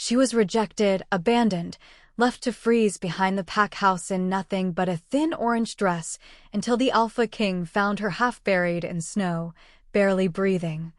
She was rejected, abandoned, left to freeze behind the pack house in nothing but a thin orange dress until the Alpha King found her half buried in snow, barely breathing.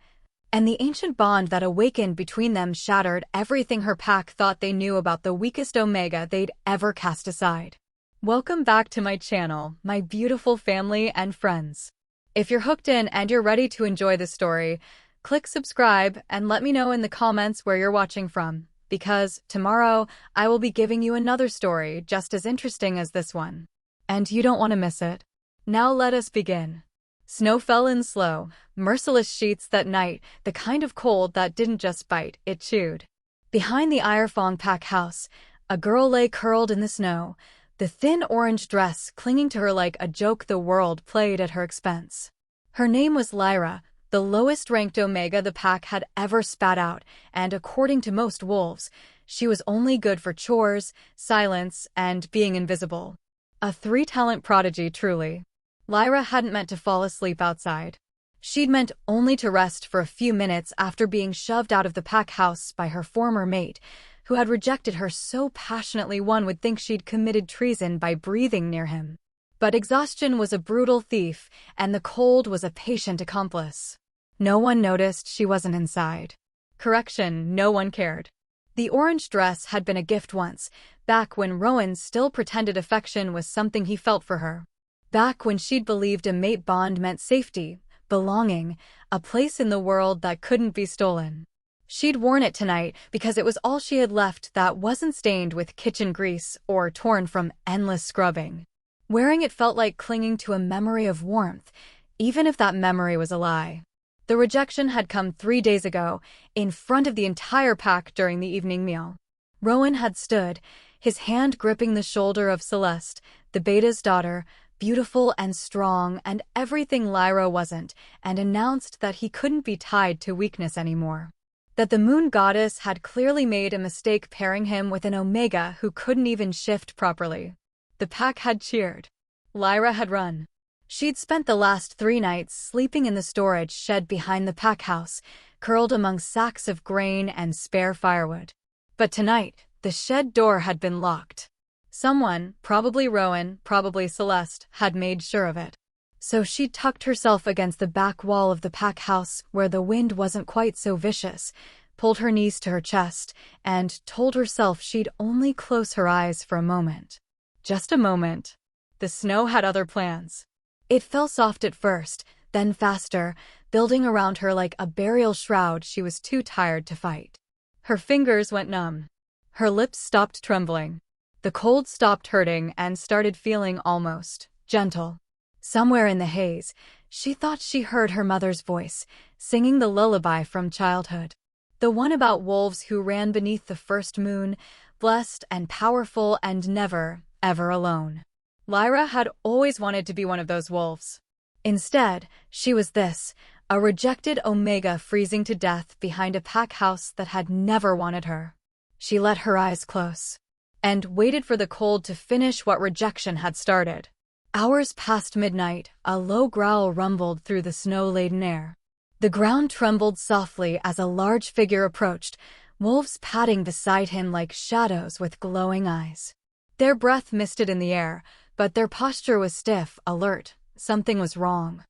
And the ancient bond that awakened between them shattered everything her pack thought they knew about the weakest Omega they'd ever cast aside. Welcome back to my channel, my beautiful family and friends. If you're hooked in and you're ready to enjoy the story, click subscribe and let me know in the comments where you're watching from, because tomorrow I will be giving you another story just as interesting as this one. And you don't want to miss it. Now let us begin. Snow fell in slow, merciless sheets that night, the kind of cold that didn't just bite, it chewed. Behind the Irefong pack house, a girl lay curled in the snow, the thin orange dress clinging to her like a joke the world played at her expense. Her name was Lyra, the lowest-ranked Omega the pack had ever spat out, and according to most wolves, she was only good for chores, silence, and being invisible. A three-talent prodigy, truly. Lyra hadn't meant to fall asleep outside. She'd meant only to rest for a few minutes after being shoved out of the pack house by her former mate, who had rejected her so passionately one would think she'd committed treason by breathing near him. But exhaustion was a brutal thief, and the cold was a patient accomplice. No one noticed she wasn't inside. Correction, no one cared. The orange dress had been a gift once, back when Rowan still pretended affection was something he felt for her. Back when she'd believed a mate bond meant safety, belonging, a place in the world that couldn't be stolen. She'd worn it tonight because it was all she had left that wasn't stained with kitchen grease or torn from endless scrubbing. Wearing it felt like clinging to a memory of warmth, even if that memory was a lie. The rejection had come 3 days ago, in front of the entire pack during the evening meal. Rowan had stood, his hand gripping the shoulder of Celeste, the beta's daughter, beautiful and strong and everything Lyra wasn't, and announced that he couldn't be tied to weakness anymore. That the moon goddess had clearly made a mistake pairing him with an Omega who couldn't even shift properly. The pack had cheered. Lyra had run. She'd spent the last 3 nights sleeping in the storage shed behind the pack house, curled among sacks of grain and spare firewood. But tonight, the shed door had been locked. Someone, probably Rowan, probably Celeste, had made sure of it. So she tucked herself against the back wall of the pack house where the wind wasn't quite so vicious, pulled her knees to her chest, and told herself she'd only close her eyes for a moment. Just a moment. The snow had other plans. It fell soft at first, then faster, building around her like a burial shroud she was too tired to fight. Her fingers went numb. Her lips stopped trembling. The cold stopped hurting and started feeling almost gentle. Somewhere in the haze, she thought she heard her mother's voice, singing the lullaby from childhood. The one about wolves who ran beneath the first moon, blessed and powerful and never, ever alone. Lyra had always wanted to be one of those wolves. Instead, she was this, a rejected Omega freezing to death behind a pack house that had never wanted her. She let her eyes close and waited for the cold to finish what rejection had started. Hours past midnight, a low growl rumbled through the snow-laden air. The ground trembled softly as a large figure approached, wolves padding beside him like shadows with glowing eyes. Their breath misted in the air, but their posture was stiff, alert. Something was wrong.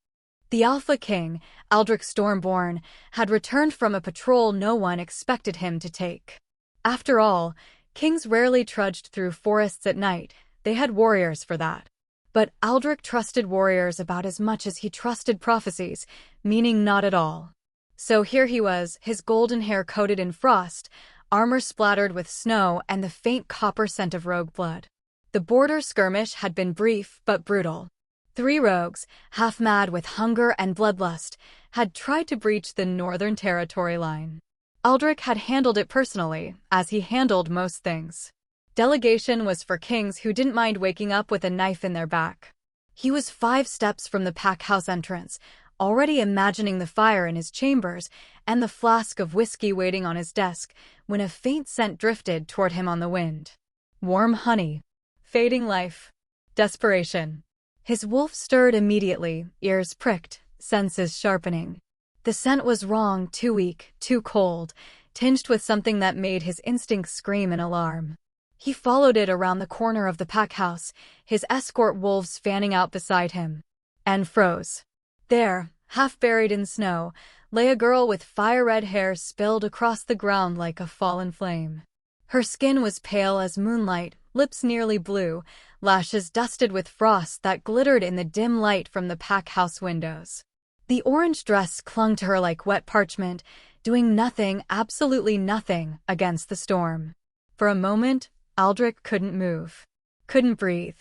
The Alpha King, Aldrich Stormborn, had returned from a patrol no one expected him to take. After all, kings rarely trudged through forests at night. They had warriors for that. But Aldrich trusted warriors about as much as he trusted prophecies, meaning not at all. So here he was, his golden hair coated in frost, armor splattered with snow and the faint copper scent of rogue blood. The border skirmish had been brief but brutal. 3 rogues, half mad with hunger and bloodlust, had tried to breach the Northern Territory line. Aldrich had handled it personally, as he handled most things. Delegation was for kings who didn't mind waking up with a knife in their back. He was 5 steps from the pack house entrance, already imagining the fire in his chambers and the flask of whiskey waiting on his desk, when a faint scent drifted toward him on the wind. Warm honey. Fading life. Desperation. His wolf stirred immediately, ears pricked, senses sharpening. The scent was wrong, too weak, too cold, tinged with something that made his instincts scream in alarm. He followed it around the corner of the pack house, his escort wolves fanning out beside him, and froze. There, half buried in snow, lay a girl with fire-red hair spilled across the ground like a fallen flame. Her skin was pale as moonlight, lips nearly blue, lashes dusted with frost that glittered in the dim light from the pack house windows. The orange dress clung to her like wet parchment, doing nothing, absolutely nothing, against the storm. For a moment, Aldrich couldn't move. Couldn't breathe.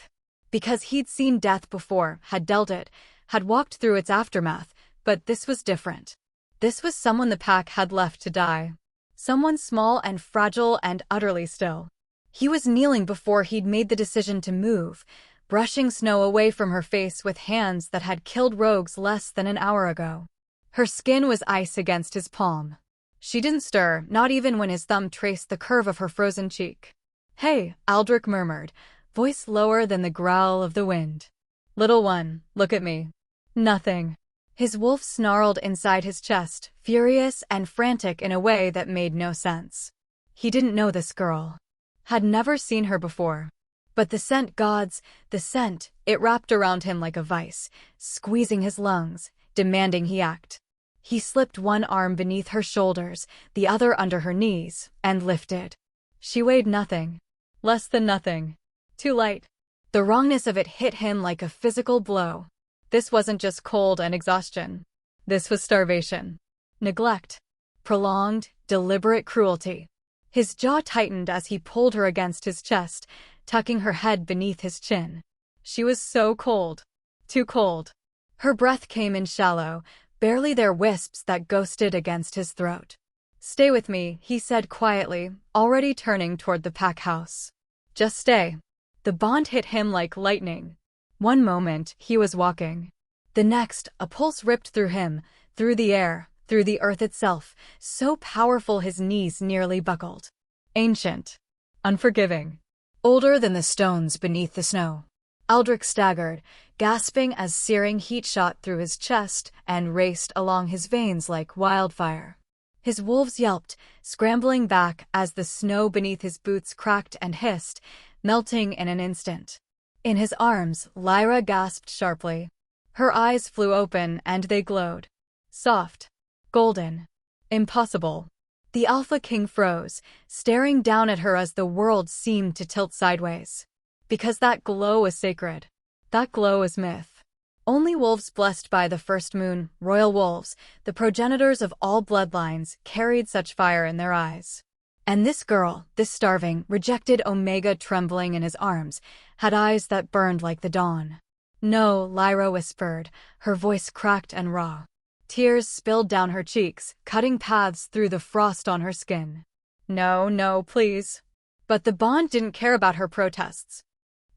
Because he'd seen death before, had dealt it, had walked through its aftermath, but this was different. This was someone the pack had left to die. Someone small and fragile and utterly still. He was kneeling before he'd made the decision to move, brushing snow away from her face with hands that had killed rogues less than an hour ago. Her skin was ice against his palm. She didn't stir, not even when his thumb traced the curve of her frozen cheek. "Hey," Aldrich murmured, voice lower than the growl of the wind. "Little one, look at me." Nothing. His wolf snarled inside his chest, furious and frantic in a way that made no sense. He didn't know this girl. Had never seen her before. But the scent, gods, the scent, it wrapped around him like a vice, squeezing his lungs, demanding he act. He slipped one arm beneath her shoulders, the other under her knees, and lifted. She weighed nothing. Less than nothing. Too light. The wrongness of it hit him like a physical blow. This wasn't just cold and exhaustion. This was starvation. Neglect. Prolonged, deliberate cruelty. His jaw tightened as he pulled her against his chest, tucking her head beneath his chin. She was so cold. Too cold. Her breath came in shallow, barely there wisps that ghosted against his throat. "Stay with me," he said quietly, already turning toward the pack house. "Just stay." The bond hit him like lightning. One moment, he was walking. The next, a pulse ripped through him, through the air, through the earth itself, so powerful his knees nearly buckled. Ancient. Unforgiving. Older than the stones beneath the snow. Aldrich staggered, gasping as searing heat shot through his chest and raced along his veins like wildfire. His wolves yelped, scrambling back as the snow beneath his boots cracked and hissed, melting in an instant. In his arms, Lyra gasped sharply. Her eyes flew open and they glowed. Soft. Golden. Impossible. The Alpha King froze, staring down at her as the world seemed to tilt sideways. Because that glow was sacred. That glow was myth. Only wolves blessed by the first moon, royal wolves, the progenitors of all bloodlines, carried such fire in their eyes. And this girl, this starving, rejected Omega trembling in his arms, had eyes that burned like the dawn. "No," Lyra whispered, her voice cracked and raw. Tears spilled down her cheeks, cutting paths through the frost on her skin. "No, no, please." But the bond didn't care about her protests.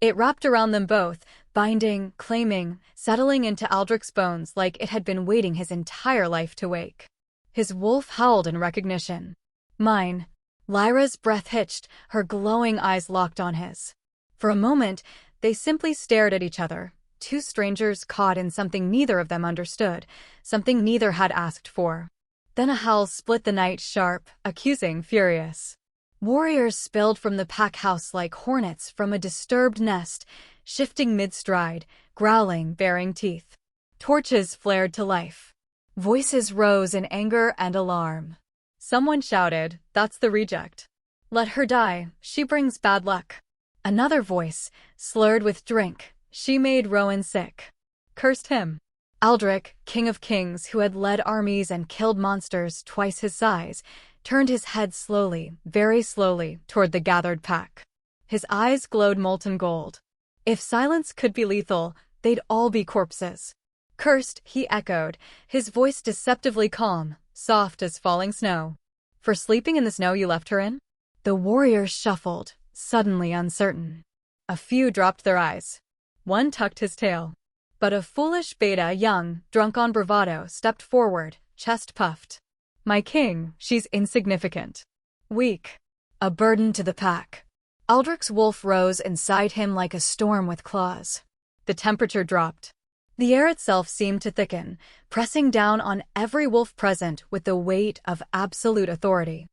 It wrapped around them both, binding, claiming, settling into Aldrich's bones like it had been waiting his entire life to wake. His wolf howled in recognition. "Mine." Lyra's breath hitched, her glowing eyes locked on his. For a moment, they simply stared at each other, two strangers caught in something neither of them understood, something neither had asked for. Then a howl split the night, sharp, accusing, furious. Warriors spilled from the pack house like hornets from a disturbed nest, shifting mid-stride, growling, baring teeth. Torches flared to life. Voices rose in anger and alarm. Someone shouted, "That's the reject. Let her die, she brings bad luck." Another voice, slurred with drink, "She made Rowan sick." Cursed him. Aldrich, king of kings who had led armies and killed monsters twice his size, turned his head slowly, very slowly, toward the gathered pack. His eyes glowed molten gold. If silence could be lethal, they'd all be corpses. "Cursed," he echoed, his voice deceptively calm, soft as falling snow. "For sleeping in the snow you left her in?" The warriors shuffled, suddenly uncertain. A few dropped their eyes. One tucked his tail. But a foolish beta, young, drunk on bravado, stepped forward, chest puffed. "My king, she's insignificant. Weak. A burden to the pack." Aldrich's wolf rose inside him like a storm with claws. The temperature dropped. The air itself seemed to thicken, pressing down on every wolf present with the weight of absolute authority.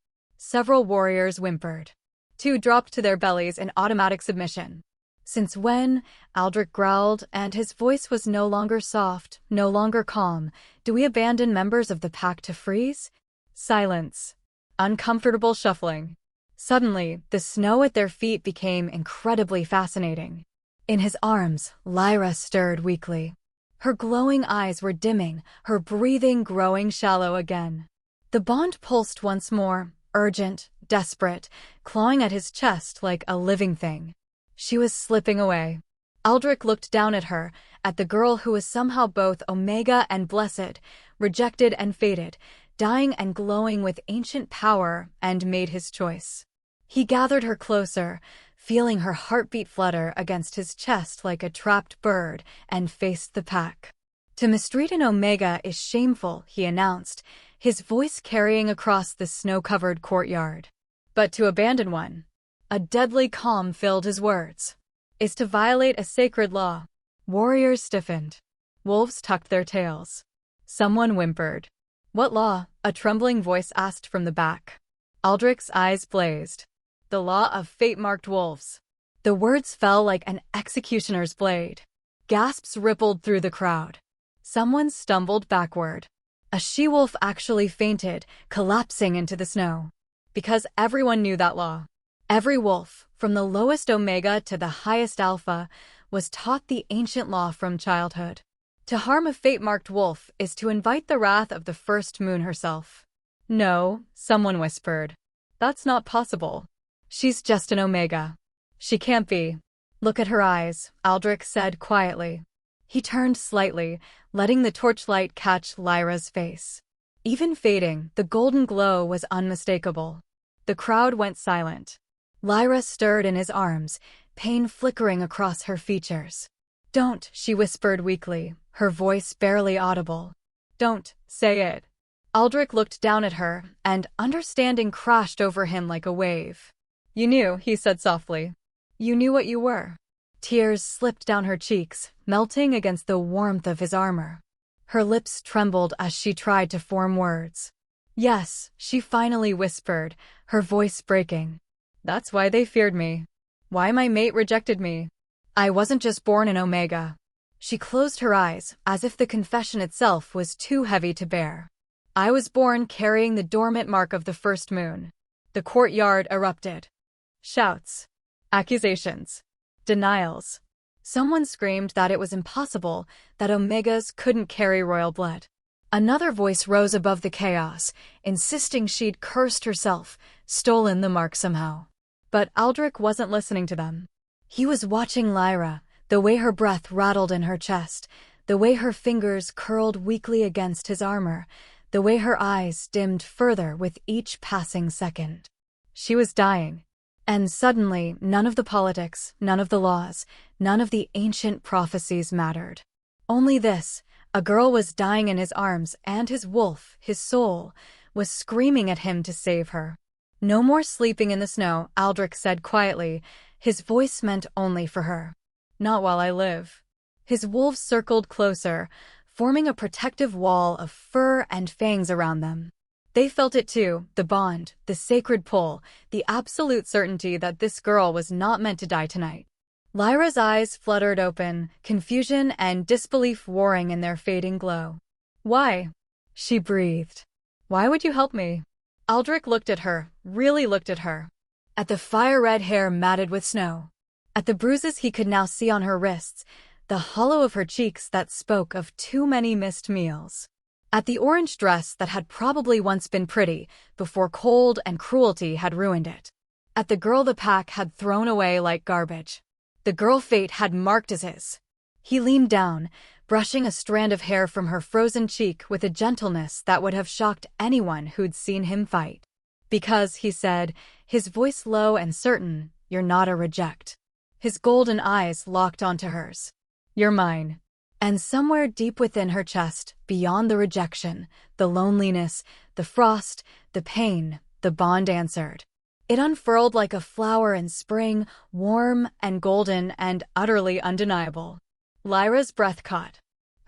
Several warriors whimpered. 2 dropped to their bellies in automatic submission. "Since when?" Aldrich growled, and his voice was no longer soft, no longer calm. "Do we abandon members of the pack to freeze?" Silence. Uncomfortable shuffling. Suddenly, the snow at their feet became incredibly fascinating. In his arms, Lyra stirred weakly. Her glowing eyes were dimming, her breathing growing shallow again. The bond pulsed once more, urgent, desperate, clawing at his chest like a living thing. She was slipping away. Aldrich looked down at her, at the girl who was somehow both Omega and Blessed, rejected and fated, dying and glowing with ancient power, and made his choice. He gathered her closer, feeling her heartbeat flutter against his chest like a trapped bird, and faced the pack. "To mistreat an Omega is shameful," he announced, his voice carrying across the snow-covered courtyard. "But to abandon one," a deadly calm filled his words, "is to violate a sacred law." Warriors stiffened. Wolves tucked their tails. Someone whimpered. "What law?" a trembling voice asked from the back. Aldrich's eyes blazed. "The law of fate-marked wolves." The words fell like an executioner's blade. Gasps rippled through the crowd. Someone stumbled backward. A she-wolf actually fainted, collapsing into the snow. Because everyone knew that law. Every wolf, from the lowest Omega to the highest Alpha, was taught the ancient law from childhood. To harm a fate-marked wolf is to invite the wrath of the first moon herself. "No," someone whispered. "That's not possible. She's just an Omega. She can't be." "Look at her eyes," Aldrich said quietly. He turned slightly, letting the torchlight catch Lyra's face. Even fading, the golden glow was unmistakable. The crowd went silent. Lyra stirred in his arms, pain flickering across her features. "Don't," she whispered weakly, her voice barely audible. "Don't say it." Aldrich looked down at her, and understanding crashed over him like a wave. "You knew," he said softly. "You knew what you were." Tears slipped down her cheeks, melting against the warmth of his armor. Her lips trembled as she tried to form words. "Yes," she finally whispered, her voice breaking. "That's why they feared me. Why my mate rejected me. I wasn't just born an Omega." She closed her eyes, as if the confession itself was too heavy to bear. "I was born carrying the dormant mark of the first moon." The courtyard erupted. Shouts. Accusations. Denials. Someone screamed that it was impossible, that Omegas couldn't carry royal blood. Another voice rose above the chaos, insisting she'd cursed herself, stolen the mark somehow. But Aldrich wasn't listening to them. He was watching Lyra, the way her breath rattled in her chest, the way her fingers curled weakly against his armor, the way her eyes dimmed further with each passing second. She was dying. And suddenly, none of the politics, none of the laws, none of the ancient prophecies mattered. Only this: a girl was dying in his arms, and his wolf, his soul, was screaming at him to save her. "No more sleeping in the snow," Aldrich said quietly, his voice meant only for her. "Not while I live." His wolves circled closer, forming a protective wall of fur and fangs around them. They felt it too, the bond, the sacred pull, the absolute certainty that this girl was not meant to die tonight. Lyra's eyes fluttered open, confusion and disbelief warring in their fading glow. "Why?" she breathed. "Why would you help me?" Aldrich looked at her, really looked at her. At the fire-red hair matted with snow. At the bruises he could now see on her wrists, the hollow of her cheeks that spoke of too many missed meals. At the orange dress that had probably once been pretty, before cold and cruelty had ruined it. At the girl the pack had thrown away like garbage. The girl fate had marked as his. He leaned down, brushing a strand of hair from her frozen cheek with a gentleness that would have shocked anyone who'd seen him fight. "Because," he said, his voice low and certain, "you're not a reject." His golden eyes locked onto hers. "You're mine." And somewhere deep within her chest, beyond the rejection, the loneliness, the frost, the pain, the bond answered. It unfurled like a flower in spring, warm and golden and utterly undeniable. Lyra's breath caught.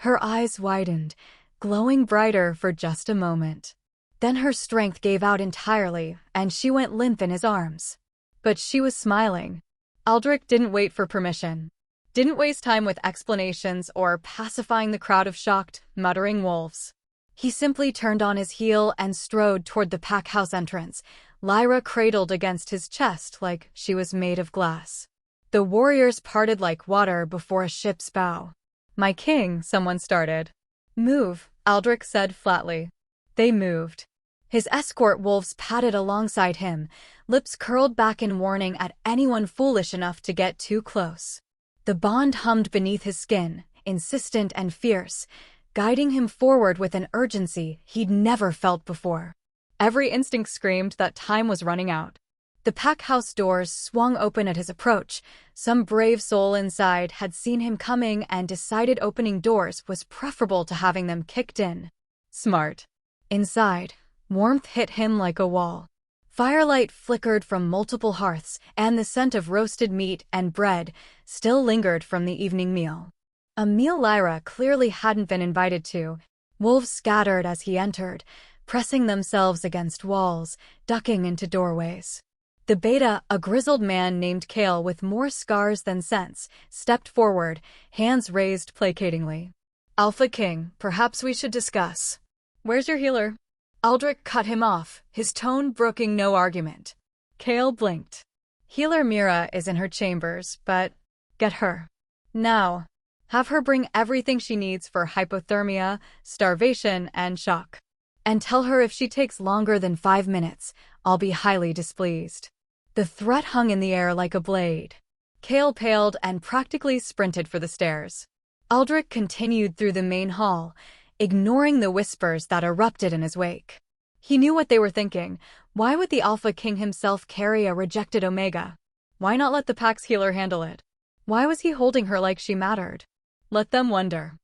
Her eyes widened, glowing brighter for just a moment. Then her strength gave out entirely, and she went limp in his arms. But she was smiling. Aldrich didn't wait for permission. Didn't waste time with explanations or pacifying the crowd of shocked, muttering wolves. He simply turned on his heel and strode toward the pack house entrance, Lyra cradled against his chest like she was made of glass. The warriors parted like water before a ship's bow. "My king," someone started. "Move," Aldrich said flatly. They moved. His escort wolves padded alongside him, lips curled back in warning at anyone foolish enough to get too close. The bond hummed beneath his skin, insistent and fierce, guiding him forward with an urgency he'd never felt before. Every instinct screamed that time was running out. The pack house doors swung open at his approach. Some brave soul inside had seen him coming and decided opening doors was preferable to having them kicked in. Smart. Inside, warmth hit him like a wall. Firelight flickered from multiple hearths, and the scent of roasted meat and bread still lingered from the evening meal. A meal Lyra clearly hadn't been invited to. Wolves scattered as he entered, pressing themselves against walls, ducking into doorways. The beta, a grizzled man named Kale with more scars than sense, stepped forward, hands raised placatingly. "Alpha King, perhaps we should discuss." "Where's your healer?" Aldrich cut him off, his tone brooking no argument. Kale blinked. "Healer Mira is in her chambers, but get her. Now. Have her bring everything she needs for hypothermia, starvation, and shock. And tell her if she takes longer than 5 minutes, I'll be highly displeased." The threat hung in the air like a blade. Kale paled and practically sprinted for the stairs. Aldrich continued through the main hall, ignoring the whispers that erupted in his wake. He knew what they were thinking. Why would the Alpha King himself carry a rejected Omega? Why not let the pack's healer handle it? Why was he holding her like she mattered? Let them wonder.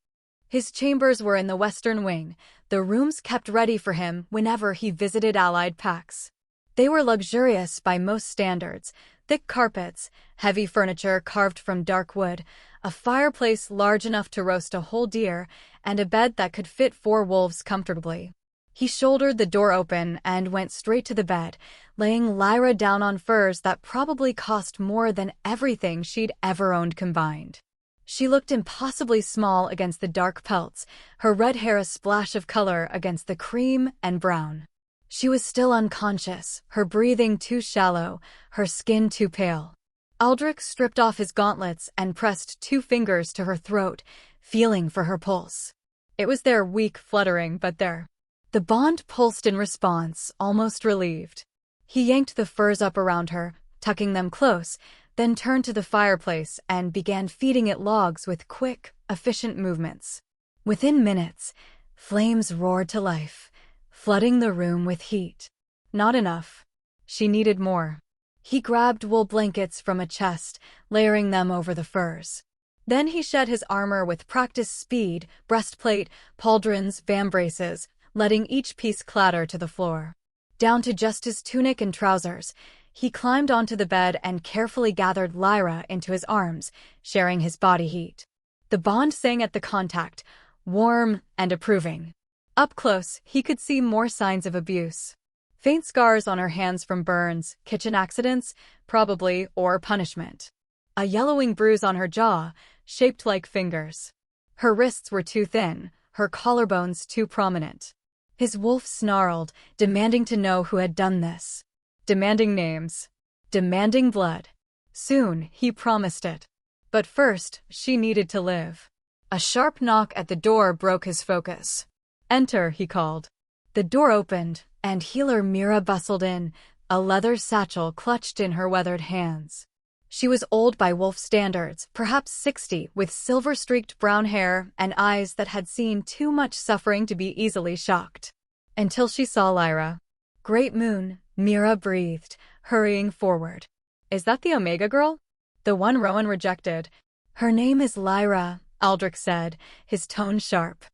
His chambers were in the western wing, the rooms kept ready for him whenever he visited allied packs. They were luxurious by most standards, thick carpets, heavy furniture carved from dark wood, a fireplace large enough to roast a whole deer, and a bed that could fit 4 wolves comfortably. He shouldered the door open and went straight to the bed, laying Lyra down on furs that probably cost more than everything she'd ever owned combined. She looked impossibly small against the dark pelts, her red hair a splash of color against the cream and brown. She was still unconscious, her breathing too shallow, her skin too pale. Aldrich stripped off his gauntlets and pressed 2 fingers to her throat, feeling for her pulse. It was there, weak, fluttering, but there. The bond pulsed in response, almost relieved. He yanked the furs up around her, tucking them close, then turned to the fireplace and began feeding it logs with quick, efficient movements. Within minutes, flames roared to life, flooding the room with heat. Not enough. She needed more. He grabbed wool blankets from a chest, layering them over the furs. Then he shed his armor with practiced speed, breastplate, pauldrons, vambraces, letting each piece clatter to the floor. Down to just his tunic and trousers, he climbed onto the bed and carefully gathered Lyra into his arms, sharing his body heat. The bond sang at the contact, warm and approving. Up close, he could see more signs of abuse. Faint scars on her hands from burns, kitchen accidents, probably, or punishment. A yellowing bruise on her jaw, shaped like fingers. Her wrists were too thin, her collarbones too prominent. His wolf snarled, demanding to know who had done this. Demanding names. Demanding blood. Soon, he promised it. But first, she needed to live. A sharp knock at the door broke his focus. "Enter," he called. The door opened, and healer Mira bustled in, a leather satchel clutched in her weathered hands. She was old by wolf standards, perhaps 60, with silver-streaked brown hair and eyes that had seen too much suffering to be easily shocked. Until she saw Lyra. "Great moon," Mira breathed, hurrying forward. "Is that the Omega girl? The one Rowan rejected?" "Her name is Lyra," Aldrich said, his tone sharp.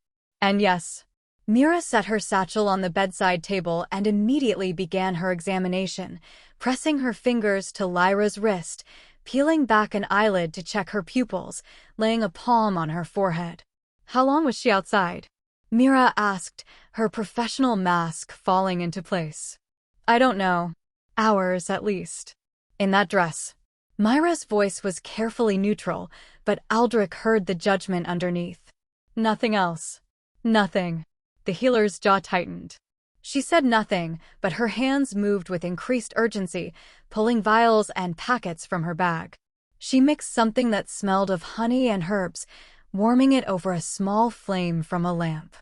"And yes." Mira set her satchel on the bedside table and immediately began her examination, pressing her fingers to Lyra's wrist, peeling back an eyelid to check her pupils, laying a palm on her forehead. "How long was she outside?" Mira asked, her professional mask falling into place. I don't know. Hours, at least. In that dress. Myra's voice was carefully neutral, but Aldrich heard the judgment underneath. Nothing else. Nothing. The healer's jaw tightened. She said nothing, but her hands moved with increased urgency, pulling vials and packets from her bag. She mixed something that smelled of honey and herbs, warming it over a small flame from a lamp.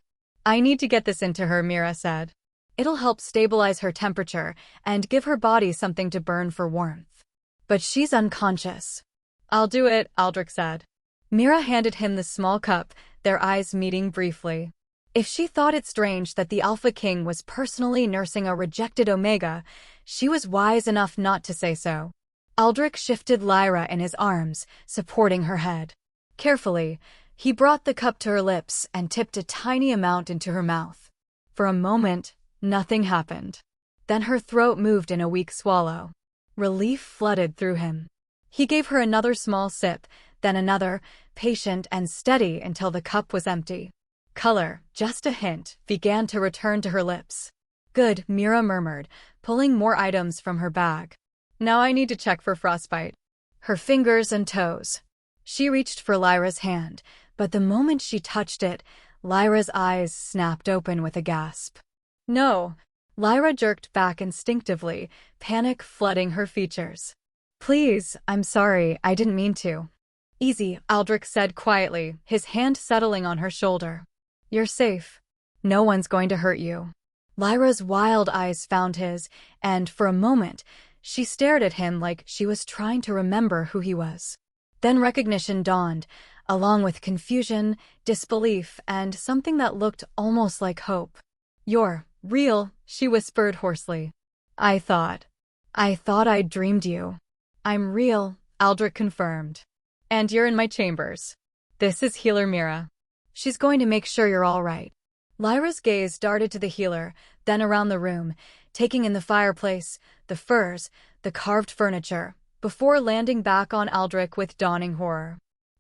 I need to get this into her, Mira said. It'll help stabilize her temperature and give her body something to burn for warmth. But she's unconscious. I'll do it, Aldrich said. Mira handed him the small cup, their eyes meeting briefly. If she thought it strange that the Alpha King was personally nursing a rejected Omega, she was wise enough not to say so. Aldrich shifted Lyra in his arms, supporting her head. Carefully, he brought the cup to her lips and tipped a tiny amount into her mouth. For a moment, nothing happened. Then her throat moved in a weak swallow. Relief flooded through him. He gave her another small sip, then another, patient and steady until the cup was empty. Color, just a hint, began to return to her lips. Good, Mira murmured, pulling more items from her bag. Now I need to check for frostbite. Her fingers and toes. She reached for Lyra's hand, but the moment she touched it, Lyra's eyes snapped open with a gasp. No. Lyra jerked back instinctively, panic flooding her features. Please, I'm sorry, I didn't mean to. Easy, Aldrich said quietly, his hand settling on her shoulder. You're safe. No one's going to hurt you. Lyra's wild eyes found his, and for a moment, she stared at him like she was trying to remember who he was. Then recognition dawned, along with confusion, disbelief, and something that looked almost like hope. You're real, she whispered hoarsely. I thought I'd dreamed you. I'm real, Aldrich confirmed. And you're in my chambers. This is Healer Mira. She's going to make sure you're all right. Lyra's gaze darted to the healer, then around the room, taking in the fireplace, the furs, the carved furniture, before landing back on Aldrich with dawning horror.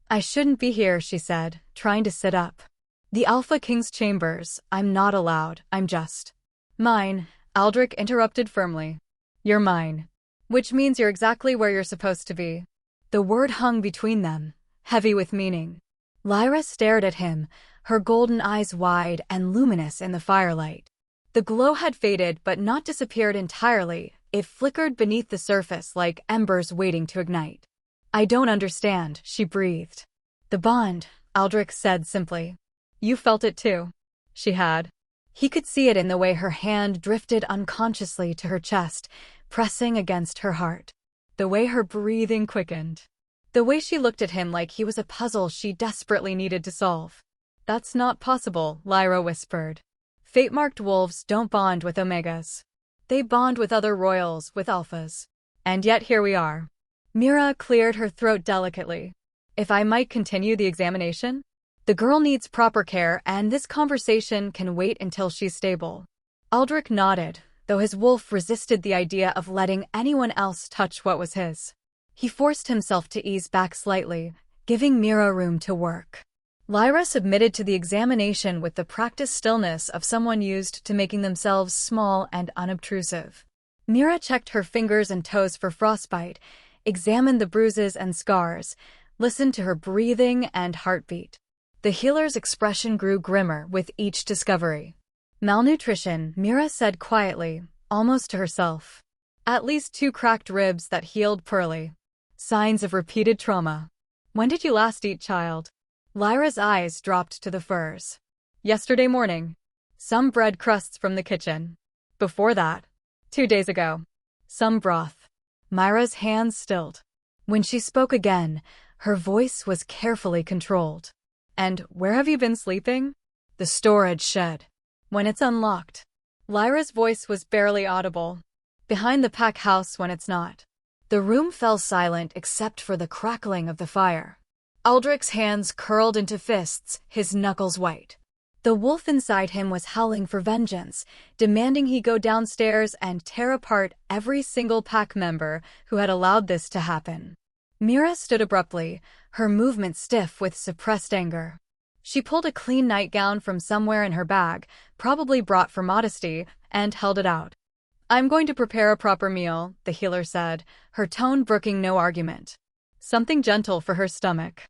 I shouldn't be here, she said, trying to sit up. The Alpha King's chambers, I'm not allowed, I'm just. Mine, Aldrich interrupted firmly. You're mine. Which means you're exactly where you're supposed to be. The word hung between them, heavy with meaning. Lyra stared at him, her golden eyes wide and luminous in the firelight. The glow had faded but not disappeared entirely. It flickered beneath the surface like embers waiting to ignite. I don't understand, she breathed. The bond, Aldrich said simply. You felt it too. She had. He could see it in the way her hand drifted unconsciously to her chest, pressing against her heart. The way her breathing quickened. The way she looked at him like he was a puzzle she desperately needed to solve. That's not possible, Lyra whispered. Fate-marked wolves don't bond with Omegas. They bond with other royals, with Alphas. And yet here we are. Mira cleared her throat delicately. If I might continue the examination? The girl needs proper care, and this conversation can wait until she's stable. Aldrich nodded, though his wolf resisted the idea of letting anyone else touch what was his. He forced himself to ease back slightly, giving Mira room to work. Lyra submitted to the examination with the practiced stillness of someone used to making themselves small and unobtrusive. Mira checked her fingers and toes for frostbite, examined the bruises and scars, listened to her breathing and heartbeat. The healer's expression grew grimmer with each discovery. Malnutrition, Mira said quietly, almost to herself. At least 2 cracked ribs that healed poorly. Signs of repeated trauma. When did you last eat, child? Lyra's eyes dropped to the furs. Yesterday morning. Some bread crusts from the kitchen. Before that. 2 days ago. Some broth. Myra's hands stilled. When she spoke again, her voice was carefully controlled. And where have you been sleeping? The storage shed. When it's unlocked. Lyra's voice was barely audible. Behind the pack house when it's not. The room fell silent except for the crackling of the fire. Aldrich's hands curled into fists, his knuckles white. The wolf inside him was howling for vengeance, demanding he go downstairs and tear apart every single pack member who had allowed this to happen. Mira stood abruptly, her movement stiff with suppressed anger. She pulled a clean nightgown from somewhere in her bag, probably brought for modesty, and held it out. "I'm going to prepare a proper meal," the healer said, her tone brooking no argument. "Something gentle for her stomach.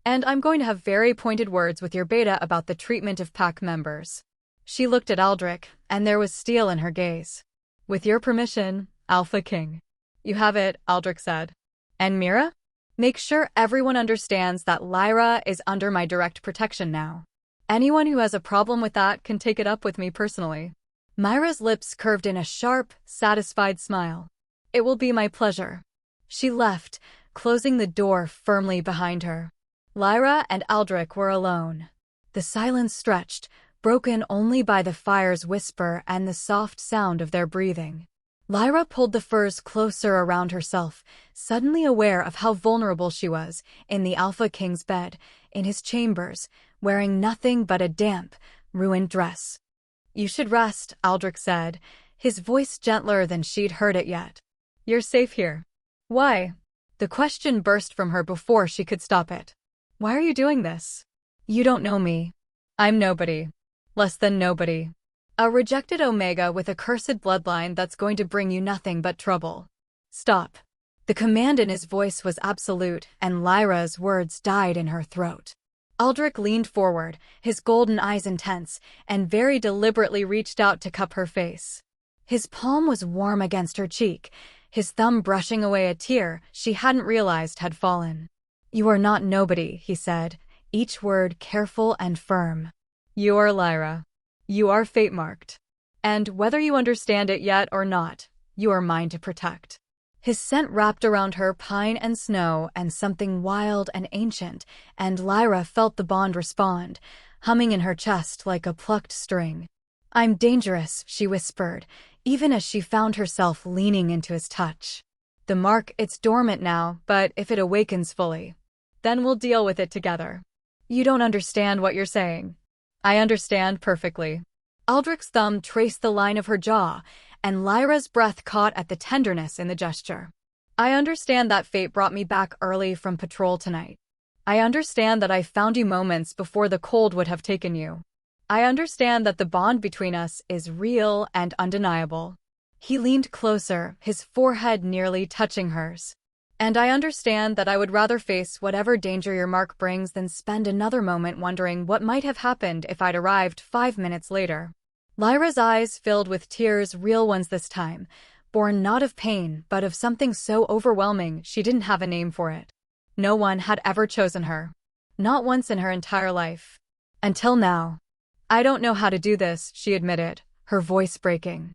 And I'm going to have very pointed words with your beta about the treatment of pack members." She looked at Aldrich, and there was steel in her gaze. "With your permission, Alpha King." "You have it," Aldrich said. "And Mira? Make sure everyone understands that Lyra is under my direct protection now. Anyone who has a problem with that can take it up with me personally." Myra's lips curved in a sharp, satisfied smile. "It will be my pleasure." She left, closing the door firmly behind her. Lyra and Aldrich were alone. The silence stretched, broken only by the fire's whisper and the soft sound of their breathing. Lyra pulled the furs closer around herself, suddenly aware of how vulnerable she was, in the Alpha King's bed, in his chambers, wearing nothing but a damp, ruined dress. "You should rest," Aldrich said, his voice gentler than she'd heard it yet. "You're safe here." "Why?" The question burst from her before she could stop it. "Why are you doing this?" "You don't know me. I'm nobody. Less than nobody. A rejected Omega with a cursed bloodline that's going to bring you nothing but trouble." "Stop." The command in his voice was absolute, and Lyra's words died in her throat. Aldrich leaned forward, his golden eyes intense, and very deliberately reached out to cup her face. His palm was warm against her cheek, his thumb brushing away a tear she hadn't realized had fallen. "You are not nobody," he said, each word careful and firm. "You are Lyra. You are fate-marked. And whether you understand it yet or not, you are mine to protect." His scent wrapped around her pine and snow and something wild and ancient, and Lyra felt the bond respond, humming in her chest like a plucked string. "I'm dangerous," she whispered, even as she found herself leaning into his touch. "The mark, it's dormant now, but if it awakens fully, then we'll deal with it together." "You don't understand what you're saying." "I understand perfectly." Aldrich's thumb traced the line of her jaw, and Lyra's breath caught at the tenderness in the gesture. "I understand that fate brought me back early from patrol tonight. I understand that I found you moments before the cold would have taken you. I understand that the bond between us is real and undeniable." He leaned closer, his forehead nearly touching hers. "And I understand that I would rather face whatever danger your mark brings than spend another moment wondering what might have happened if I'd arrived 5 minutes later." Lyra's eyes filled with tears, real ones this time, born not of pain but of something so overwhelming she didn't have a name for it. No one had ever chosen her. Not once in her entire life. Until now. "I don't know how to do this," she admitted, her voice breaking.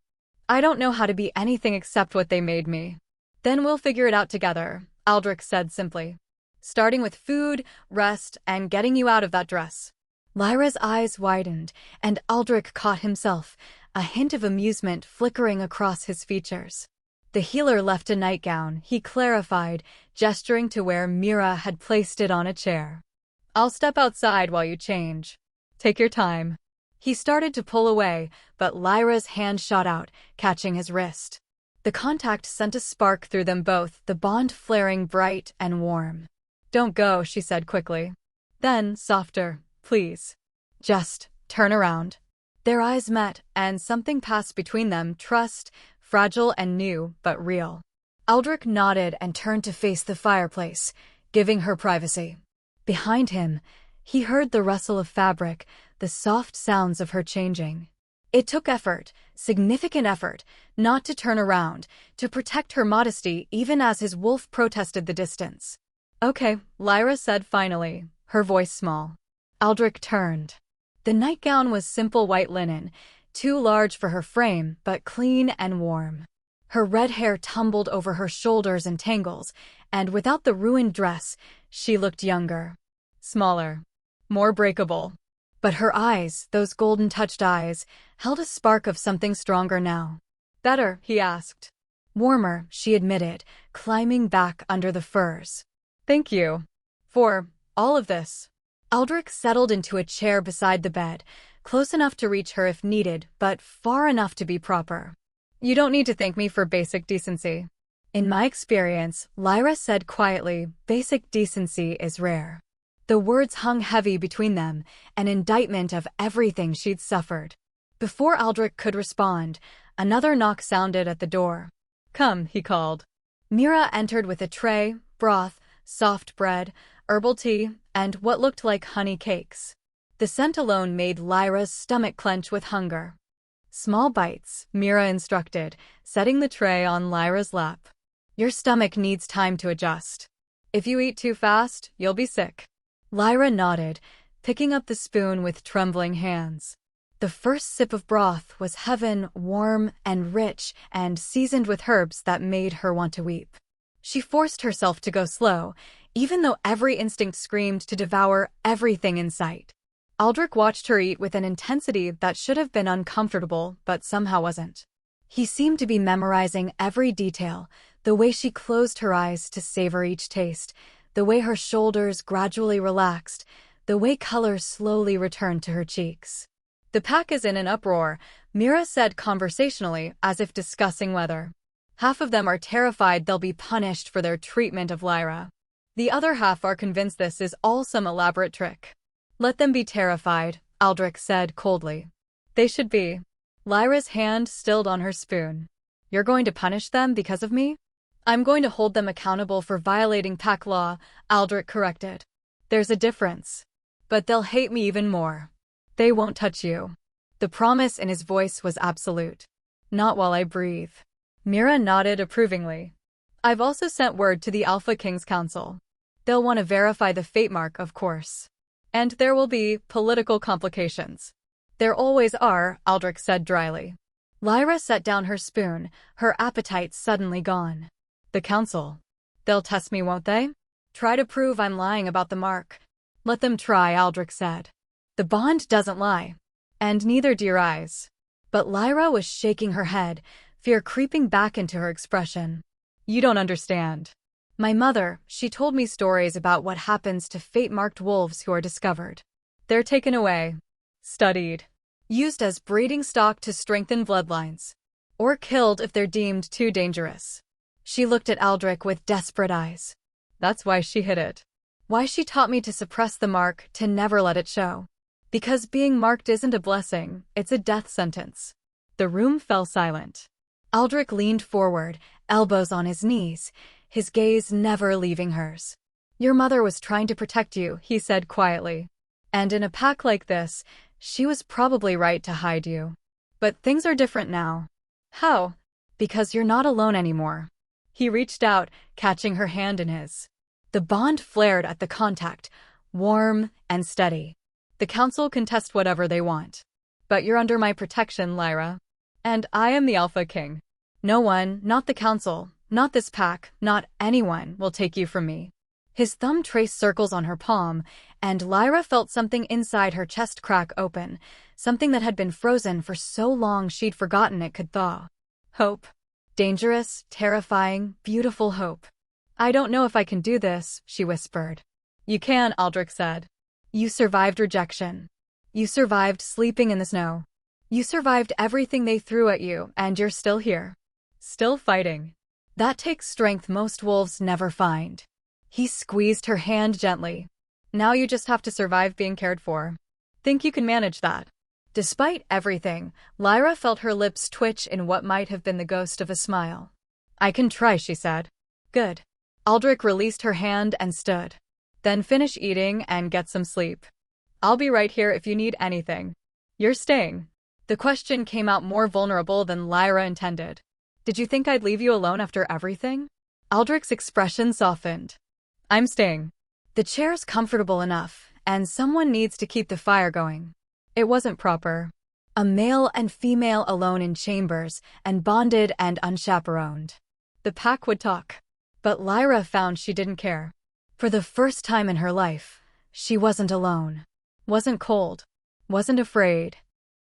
"I don't know how to be anything except what they made me." "Then we'll figure it out together," Aldrich said simply. "Starting with food, rest, and getting you out of that dress." Lyra's eyes widened, and Aldrich caught himself, a hint of amusement flickering across his features. The healer left a nightgown, he clarified, gesturing to where Mira had placed it on a chair. "I'll step outside while you change. Take your time." He started to pull away, but Lyra's hand shot out, catching his wrist. The contact sent a spark through them both, the bond flaring bright and warm. "Don't go," she said quickly. Then, softer, "Please. Just turn around." Their eyes met, and something passed between them, trust, fragile and new, but real. Aldrich nodded and turned to face the fireplace, giving her privacy. Behind him, he heard the rustle of fabric, the soft sounds of her changing. It took effort, significant effort, not to turn around, to protect her modesty even as his wolf protested the distance. "Okay," Lyra said finally, her voice small. Aldrich turned. The nightgown was simple white linen, too large for her frame, but clean and warm. Her red hair tumbled over her shoulders in tangles, and without the ruined dress, she looked younger. Smaller. More breakable. But her eyes, those golden-touched eyes, held a spark of something stronger now. "Better?" he asked. "Warmer," she admitted, climbing back under the furs. "Thank you. For all of this." Aldrich settled into a chair beside the bed, close enough to reach her if needed, but far enough to be proper. "You don't need to thank me for basic decency." "In my experience," Lyra said quietly, "basic decency is rare." The words hung heavy between them, an indictment of everything she'd suffered. Before Aldrich could respond, another knock sounded at the door. "Come," he called. Mira entered with a tray, broth, soft bread, herbal tea, and what looked like honey cakes. The scent alone made Lyra's stomach clench with hunger. "Small bites," Mira instructed, setting the tray on Lyra's lap. "Your stomach needs time to adjust. If you eat too fast, you'll be sick." Lyra nodded, picking up the spoon with trembling hands. The first sip of broth was heaven, warm and rich and seasoned with herbs that made her want to weep. She forced herself to go slow, even though every instinct screamed to devour everything in sight. Aldrich watched her eat with an intensity that should have been uncomfortable, but somehow wasn't. He seemed to be memorizing every detail, the way she closed her eyes to savor each taste, the way her shoulders gradually relaxed, the way color slowly returned to her cheeks. "The pack is in an uproar," Mira said conversationally, as if discussing weather. "Half of them are terrified they'll be punished for their treatment of Lyra. The other half are convinced this is all some elaborate trick." "Let them be terrified," Aldrich said coldly. "They should be." Lyra's hand stilled on her spoon. "You're going to punish them because of me?" "I'm going to hold them accountable for violating pack law," Aldrich corrected. "There's a difference. But they'll hate me even more. They won't touch you." The promise in his voice was absolute. "Not while I breathe." Mira nodded approvingly. "I've also sent word to the Alpha King's Council. They'll want to verify the fate mark, of course. And there will be political complications." "There always are," Aldrich said dryly. Lyra set down her spoon, her appetite suddenly gone. "The council. They'll test me, won't they? Try to prove I'm lying about the mark." "Let them try," Aldrich said. "The bond doesn't lie. And neither do your eyes." But Lyra was shaking her head, fear creeping back into her expression. "You don't understand. My mother, she told me stories about what happens to fate-marked wolves who are discovered. They're taken away, studied, used as breeding stock to strengthen bloodlines, or killed if they're deemed too dangerous." She looked at Aldrich with desperate eyes. "That's why she hid it. Why she taught me to suppress the mark, to never let it show. Because being marked isn't a blessing, it's a death sentence." The room fell silent. Aldrich leaned forward, elbows on his knees, his gaze never leaving hers. "Your mother was trying to protect you," he said quietly. "And in a pack like this, she was probably right to hide you. But things are different now." "How?" "Because you're not alone anymore." He reached out, catching her hand in his. The bond flared at the contact, warm and steady. "The council can test whatever they want. But you're under my protection, Lyra. And I am the Alpha King. No one, not the council, not this pack, not anyone, will take you from me." His thumb traced circles on her palm, and Lyra felt something inside her chest crack open, something that had been frozen for so long she'd forgotten it could thaw. Hope. Dangerous, terrifying, beautiful hope. "I don't know if I can do this," she whispered. "You can," Aldrich said. "You survived rejection. You survived sleeping in the snow. You survived everything they threw at you, and you're still here. Still fighting. That takes strength most wolves never find." He squeezed her hand gently. "Now you just have to survive being cared for. Think you can manage that?" Despite everything, Lyra felt her lips twitch in what might have been the ghost of a smile. "I can try," she said. "Good." Aldrich released her hand and stood. "Then finish eating and get some sleep. I'll be right here if you need anything." "You're staying?" The question came out more vulnerable than Lyra intended. "Did you think I'd leave you alone after everything?" Aldrich's expression softened. "I'm staying. The chair's comfortable enough, and someone needs to keep the fire going. It wasn't proper. A male and female alone in chambers, and bonded and unchaperoned. The pack would talk." But Lyra found she didn't care. For the first time in her life, she wasn't alone. Wasn't cold. Wasn't afraid.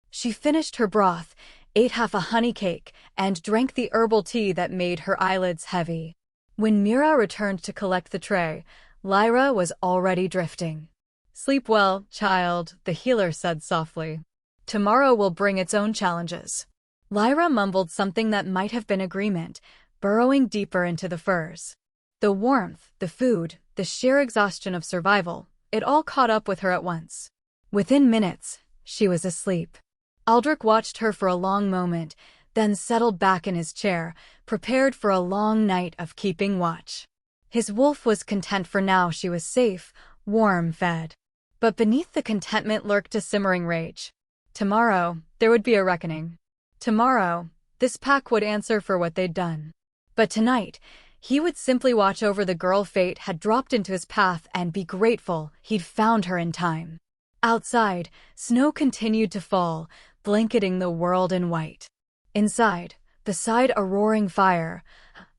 She finished her broth, ate half a honey cake, and drank the herbal tea that made her eyelids heavy. When Mira returned to collect the tray, Lyra was already drifting. "Sleep well, child," the healer said softly. "Tomorrow will bring its own challenges." Lyra mumbled something that might have been agreement, burrowing deeper into the furs. The warmth, the food, the sheer exhaustion of survival, it all caught up with her at once. Within minutes, she was asleep. Aldrich watched her for a long moment, then settled back in his chair, prepared for a long night of keeping watch. His wolf was content for now. She was safe, warm, fed. But beneath the contentment lurked a simmering rage. Tomorrow, there would be a reckoning. Tomorrow, this pack would answer for what they'd done. But tonight, he would simply watch over the girl fate had dropped into his path and be grateful he'd found her in time. Outside, snow continued to fall, blanketing the world in white. Inside, beside a roaring fire,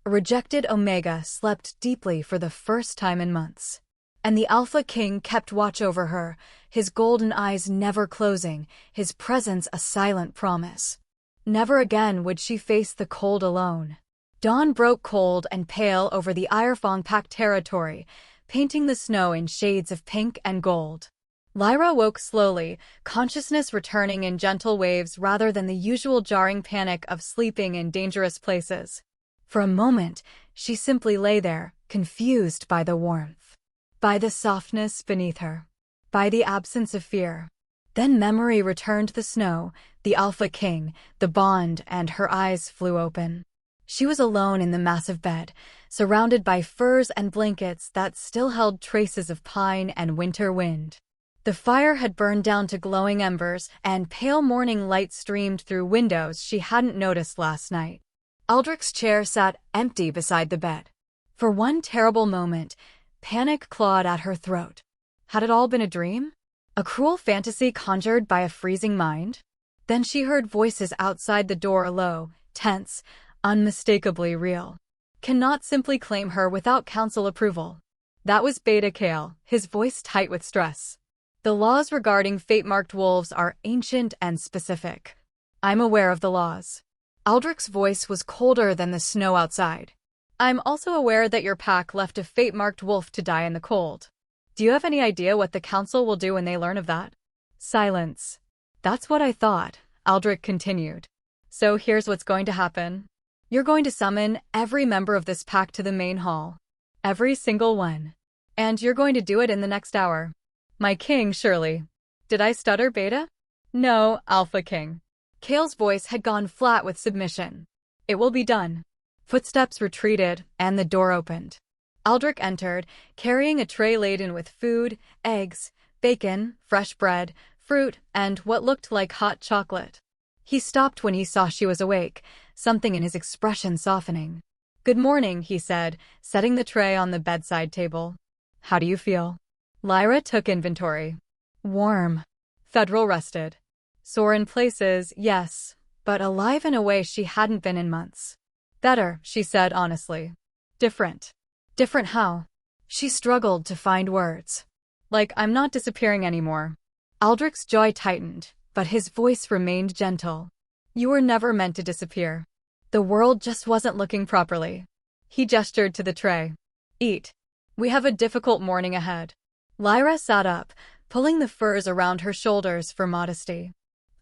a rejected Omega slept deeply for the first time in months. And the Alpha King kept watch over her, his golden eyes never closing, his presence a silent promise. Never again would she face the cold alone. Dawn broke cold and pale over the Irefong Pack territory, painting the snow in shades of pink and gold. Lyra woke slowly, consciousness returning in gentle waves rather than the usual jarring panic of sleeping in dangerous places. For a moment, she simply lay there, confused by the warmth, by the softness beneath her, by the absence of fear. Then memory returned. The snow, the Alpha King, the bond, and her eyes flew open. She was alone in the massive bed, surrounded by furs and blankets that still held traces of pine and winter wind. The fire had burned down to glowing embers, and pale morning light streamed through windows she hadn't noticed last night. Aldrich's chair sat empty beside the bed. For one terrible moment, panic clawed at her throat. Had it all been a dream? A cruel fantasy conjured by a freezing mind? Then she heard voices outside the door, low, tense, unmistakably real. Cannot simply claim her without council approval. That was Beta Kale, his voice tight with stress. The laws regarding fate-marked wolves are ancient and specific. I'm aware of the laws. Aldrich's voice was colder than the snow outside. I'm also aware that your pack left a fate-marked wolf to die in the cold. Do you have any idea what the council will do when they learn of that? Silence. That's what I thought, Aldrich continued. So here's what's going to happen. You're going to summon every member of this pack to the main hall. Every single one. And you're going to do it in the next hour. My king, surely. Did I stutter, Beta? No, Alpha King. Kale's voice had gone flat with submission. It will be done. Footsteps retreated, and the door opened. Aldrich entered, carrying a tray laden with food, eggs, bacon, fresh bread, fruit, and what looked like hot chocolate. He stopped when he saw she was awake, something in his expression softening. Good morning, he said, setting the tray on the bedside table. How do you feel? Lyra took inventory. Warm. Federal rested. Sore in places, yes, but alive in a way she hadn't been in months. Better, she said honestly. Different. Different how? She struggled to find words. Like, I'm not disappearing anymore. Aldrich's jaw tightened, but his voice remained gentle. You were never meant to disappear. The world just wasn't looking properly. He gestured to the tray. Eat. We have a difficult morning ahead. Lyra sat up, pulling the furs around her shoulders for modesty.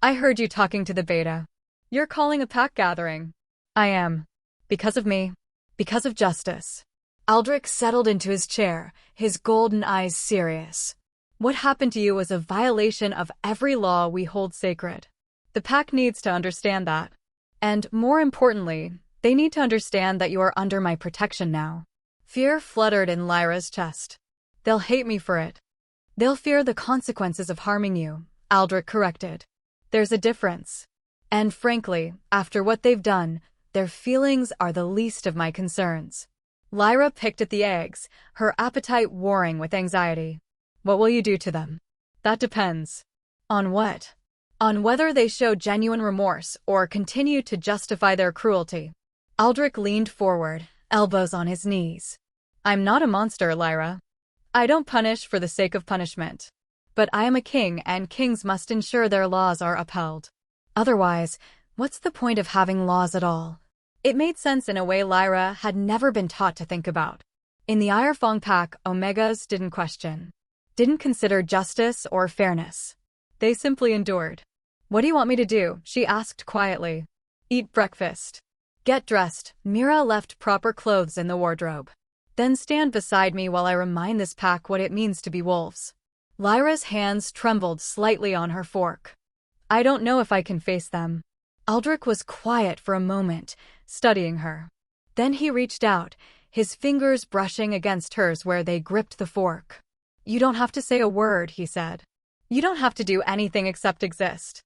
I heard you talking to the Beta. You're calling a pack gathering. I am. Because of me. Because of justice. Aldrich settled into his chair, his golden eyes serious. What happened to you was a violation of every law we hold sacred. The pack needs to understand that. And, more importantly, they need to understand that you are under my protection now. Fear fluttered in Lyra's chest. They'll hate me for it. They'll fear the consequences of harming you, Aldrich corrected. There's a difference. And frankly, after what they've done, their feelings are the least of my concerns. Lyra picked at the eggs, her appetite warring with anxiety. What will you do to them? That depends. On what? On whether they show genuine remorse or continue to justify their cruelty. Aldrich leaned forward, elbows on his knees. I'm not a monster, Lyra. I don't punish for the sake of punishment. But I am a king, and kings must ensure their laws are upheld. Otherwise, what's the point of having laws at all? It made sense in a way Lyra had never been taught to think about. In the Irefong Pack, Omegas didn't question. Didn't consider justice or fairness. They simply endured. What do you want me to do? She asked quietly. Eat breakfast. Get dressed. Mira left proper clothes in the wardrobe. Then stand beside me while I remind this pack what it means to be wolves. Lyra's hands trembled slightly on her fork. I don't know if I can face them. Aldrich was quiet for a moment, studying her. Then he reached out, his fingers brushing against hers where they gripped the fork. You don't have to say a word, he said. You don't have to do anything except exist.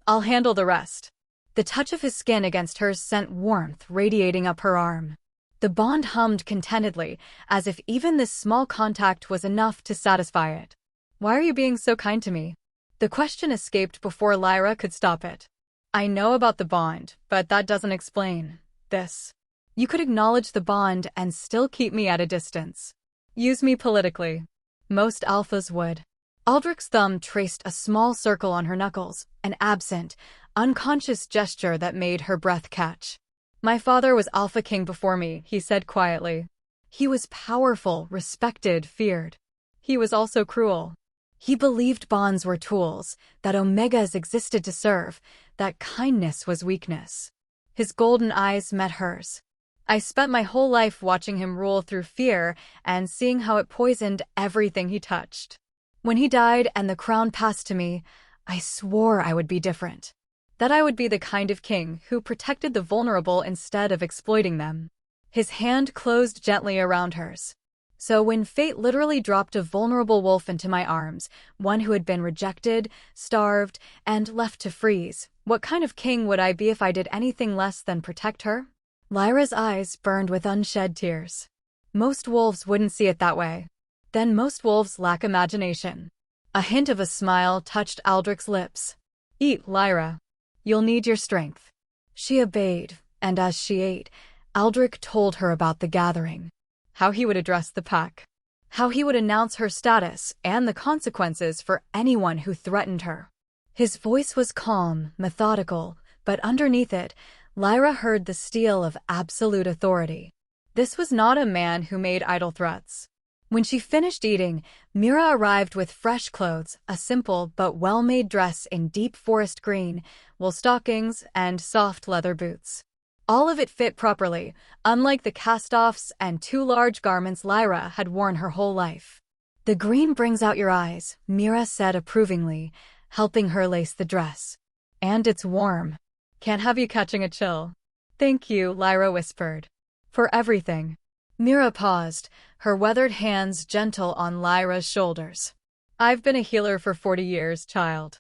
I'll handle the rest. The touch of his skin against hers sent warmth radiating up her arm. The bond hummed contentedly, as if even this small contact was enough to satisfy it. Why are you being so kind to me? The question escaped before Lyra could stop it. I know about the bond, but that doesn't explain this. You could acknowledge the bond and still keep me at a distance. Use me politically. Most alphas would. Aldrich's thumb traced a small circle on her knuckles, an absent, unconscious gesture that made her breath catch. My father was Alpha King before me, he said quietly. He was powerful, respected, feared. He was also cruel. He believed bonds were tools, that Omegas existed to serve, that kindness was weakness. His golden eyes met hers. I spent my whole life watching him rule through fear and seeing how it poisoned everything he touched. When he died and the crown passed to me, I swore I would be different. That I would be the kind of king who protected the vulnerable instead of exploiting them. His hand closed gently around hers. So when fate literally dropped a vulnerable wolf into my arms, one who had been rejected, starved, and left to freeze, what kind of king would I be if I did anything less than protect her? Lyra's eyes burned with unshed tears. Most wolves wouldn't see it that way. Then most wolves lack imagination. A hint of a smile touched Aldrich's lips. Eat, Lyra. You'll need your strength. She obeyed, and as she ate, Aldrich told her about the gathering. How he would address the pack. How he would announce her status and the consequences for anyone who threatened her. His voice was calm, methodical, but underneath it, Lyra heard the steel of absolute authority. This was not a man who made idle threats. When she finished eating, Mira arrived with fresh clothes, a simple but well-made dress in deep forest green, wool stockings, and soft leather boots. All of it fit properly, unlike the cast-offs and too large garments Lyra had worn her whole life. The green brings out your eyes, Mira said approvingly, helping her lace the dress. And it's warm. Can't have you catching a chill. Thank you, Lyra whispered. For everything. Mira paused, her weathered hands gentle on Lyra's shoulders. I've been a healer for 40 years, child.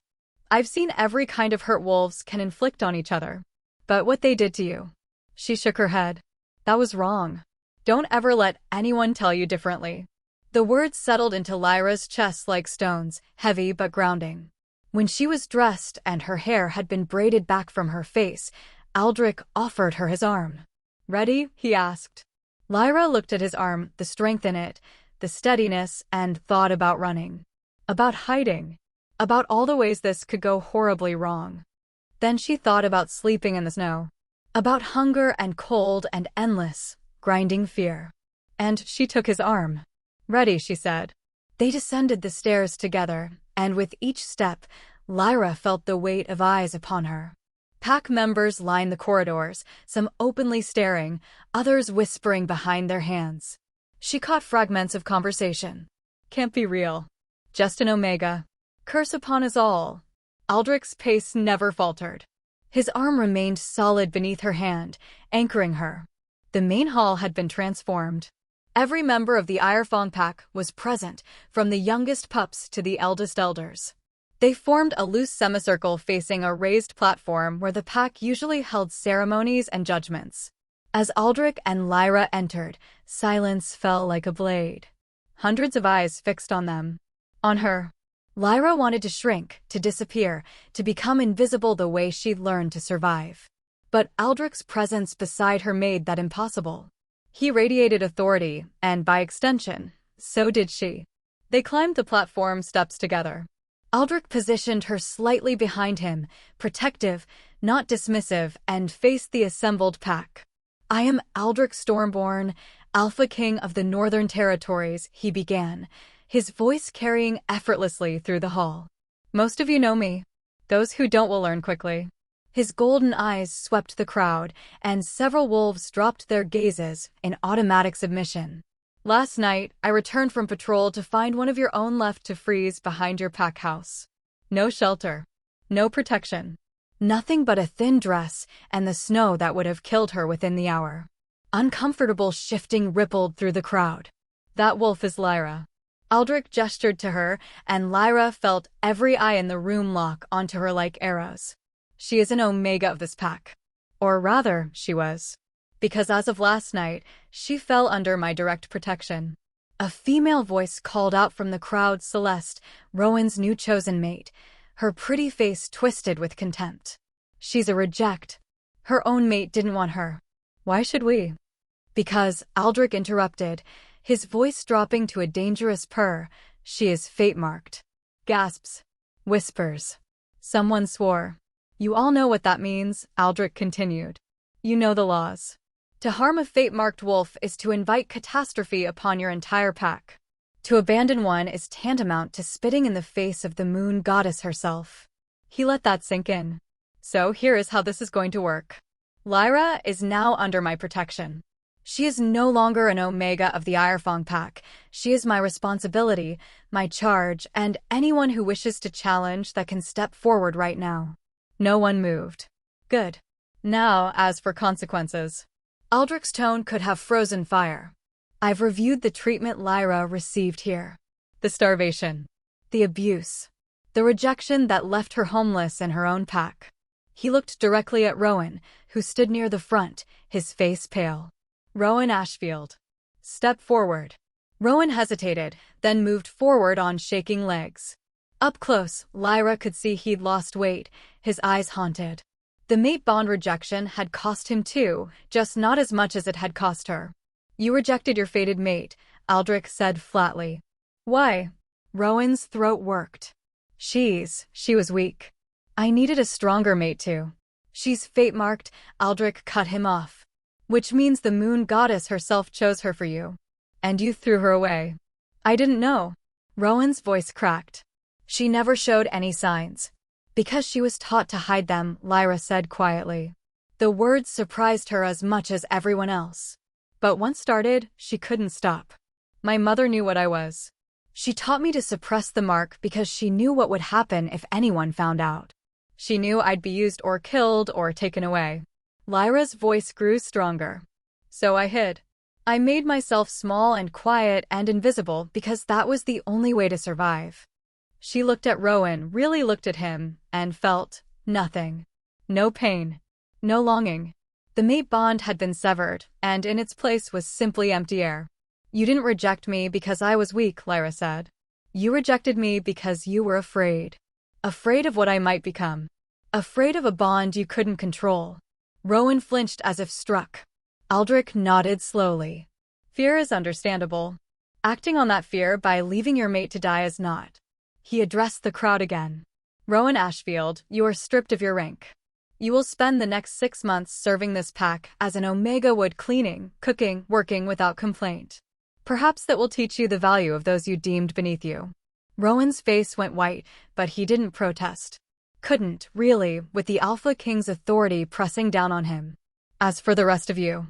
I've seen every kind of hurt wolves can inflict on each other. But what they did to you. She shook her head. That was wrong. Don't ever let anyone tell you differently. The words settled into Lyra's chest like stones, heavy but grounding. When she was dressed and her hair had been braided back from her face, Aldrich offered her his arm. Ready? He asked. Lyra looked at his arm, the strength in it, the steadiness, and thought about running. About hiding. About all the ways this could go horribly wrong. Then she thought about sleeping in the snow. About hunger and cold and endless, grinding fear. And she took his arm. Ready, she said. They descended the stairs together, and with each step, Lyra felt the weight of eyes upon her. Pack members lined the corridors, some openly staring, others whispering behind their hands. She caught fragments of conversation. Can't be real. Just an Omega. Curse upon us all. Aldrich's pace never faltered. His arm remained solid beneath her hand, anchoring her. The main hall had been transformed. Every member of the Irefong pack was present, from the youngest pups to the eldest elders. They formed a loose semicircle facing a raised platform where the pack usually held ceremonies and judgments. As Aldrich and Lyra entered, silence fell like a blade. Hundreds of eyes fixed on them. On her. Lyra wanted to shrink, to disappear, to become invisible the way she'd learned to survive. But Aldrich's presence beside her made that impossible. He radiated authority, and by extension, so did she. They climbed the platform steps together. Aldrich positioned her slightly behind him, protective, not dismissive, and faced the assembled pack. I am Aldrich Stormborn, Alpha King of the Northern Territories, he began, his voice carrying effortlessly through the hall. Most of you know me. Those who don't will learn quickly. His golden eyes swept the crowd, and several wolves dropped their gazes in automatic submission. Last night, I returned from patrol to find one of your own left to freeze behind your pack house. No shelter. No protection. Nothing but a thin dress and the snow that would have killed her within the hour. Uncomfortable shifting rippled through the crowd. That wolf is Lyra. Aldrich gestured to her, and Lyra felt every eye in the room lock onto her like arrows. She is an omega of this pack. Or rather, she was. Because as of last night, she fell under my direct protection. A female voice called out from the crowd Celeste, Rowan's new chosen mate, her pretty face twisted with contempt. She's a reject. Her own mate didn't want her. Why should we? Because, Aldrich interrupted, his voice dropping to a dangerous purr, she is fate-marked. Gasps. Whispers. Someone swore. You all know what that means, Aldrich continued. You know the laws. To harm a fate-marked wolf is to invite catastrophe upon your entire pack. To abandon one is tantamount to spitting in the face of the moon goddess herself. He let that sink in. So here is how this is going to work. Lyra is now under my protection. She is no longer an omega of the Irefong pack. She is my responsibility, my charge, and anyone who wishes to challenge that can step forward right now. No one moved. Good. Now, as for consequences. Aldrich's tone could have frozen fire. I've reviewed the treatment Lyra received here. The starvation. The abuse. The rejection that left her homeless in her own pack. He looked directly at Rowan, who stood near the front, his face pale. Rowan Ashfield. Step forward. Rowan hesitated, then moved forward on shaking legs. Up close, Lyra could see he'd lost weight, his eyes haunted. The mate bond rejection had cost him too, just not as much as it had cost her. You rejected your fated mate, Aldrich said flatly. Why? Rowan's throat worked. She was weak. I needed a stronger mate too. She's fate-marked, Aldrich cut him off. Which means the moon goddess herself chose her for you. And you threw her away. I didn't know. Rowan's voice cracked. She never showed any signs. Because she was taught to hide them, Lyra said quietly. The words surprised her as much as everyone else. But once started, she couldn't stop. My mother knew what I was. She taught me to suppress the mark because she knew what would happen if anyone found out. She knew I'd be used or killed or taken away. Lyra's voice grew stronger. So I hid. I made myself small and quiet and invisible because that was the only way to survive. She looked at Rowan, really looked at him, and felt nothing. No pain. No longing. The mate bond had been severed, and in its place was simply empty air. You didn't reject me because I was weak, Lyra said. You rejected me because you were afraid. Afraid of what I might become. Afraid of a bond you couldn't control. Rowan flinched as if struck. Aldrich nodded slowly. Fear is understandable. Acting on that fear by leaving your mate to die is not. He addressed the crowd again. Rowan Ashfield, you are stripped of your rank. You will spend the next 6 months serving this pack as an omega wood cleaning, cooking, working without complaint. Perhaps that will teach you the value of those you deemed beneath you. Rowan's face went white, but he didn't protest. Couldn't, really, with the Alpha King's authority pressing down on him. As for the rest of you.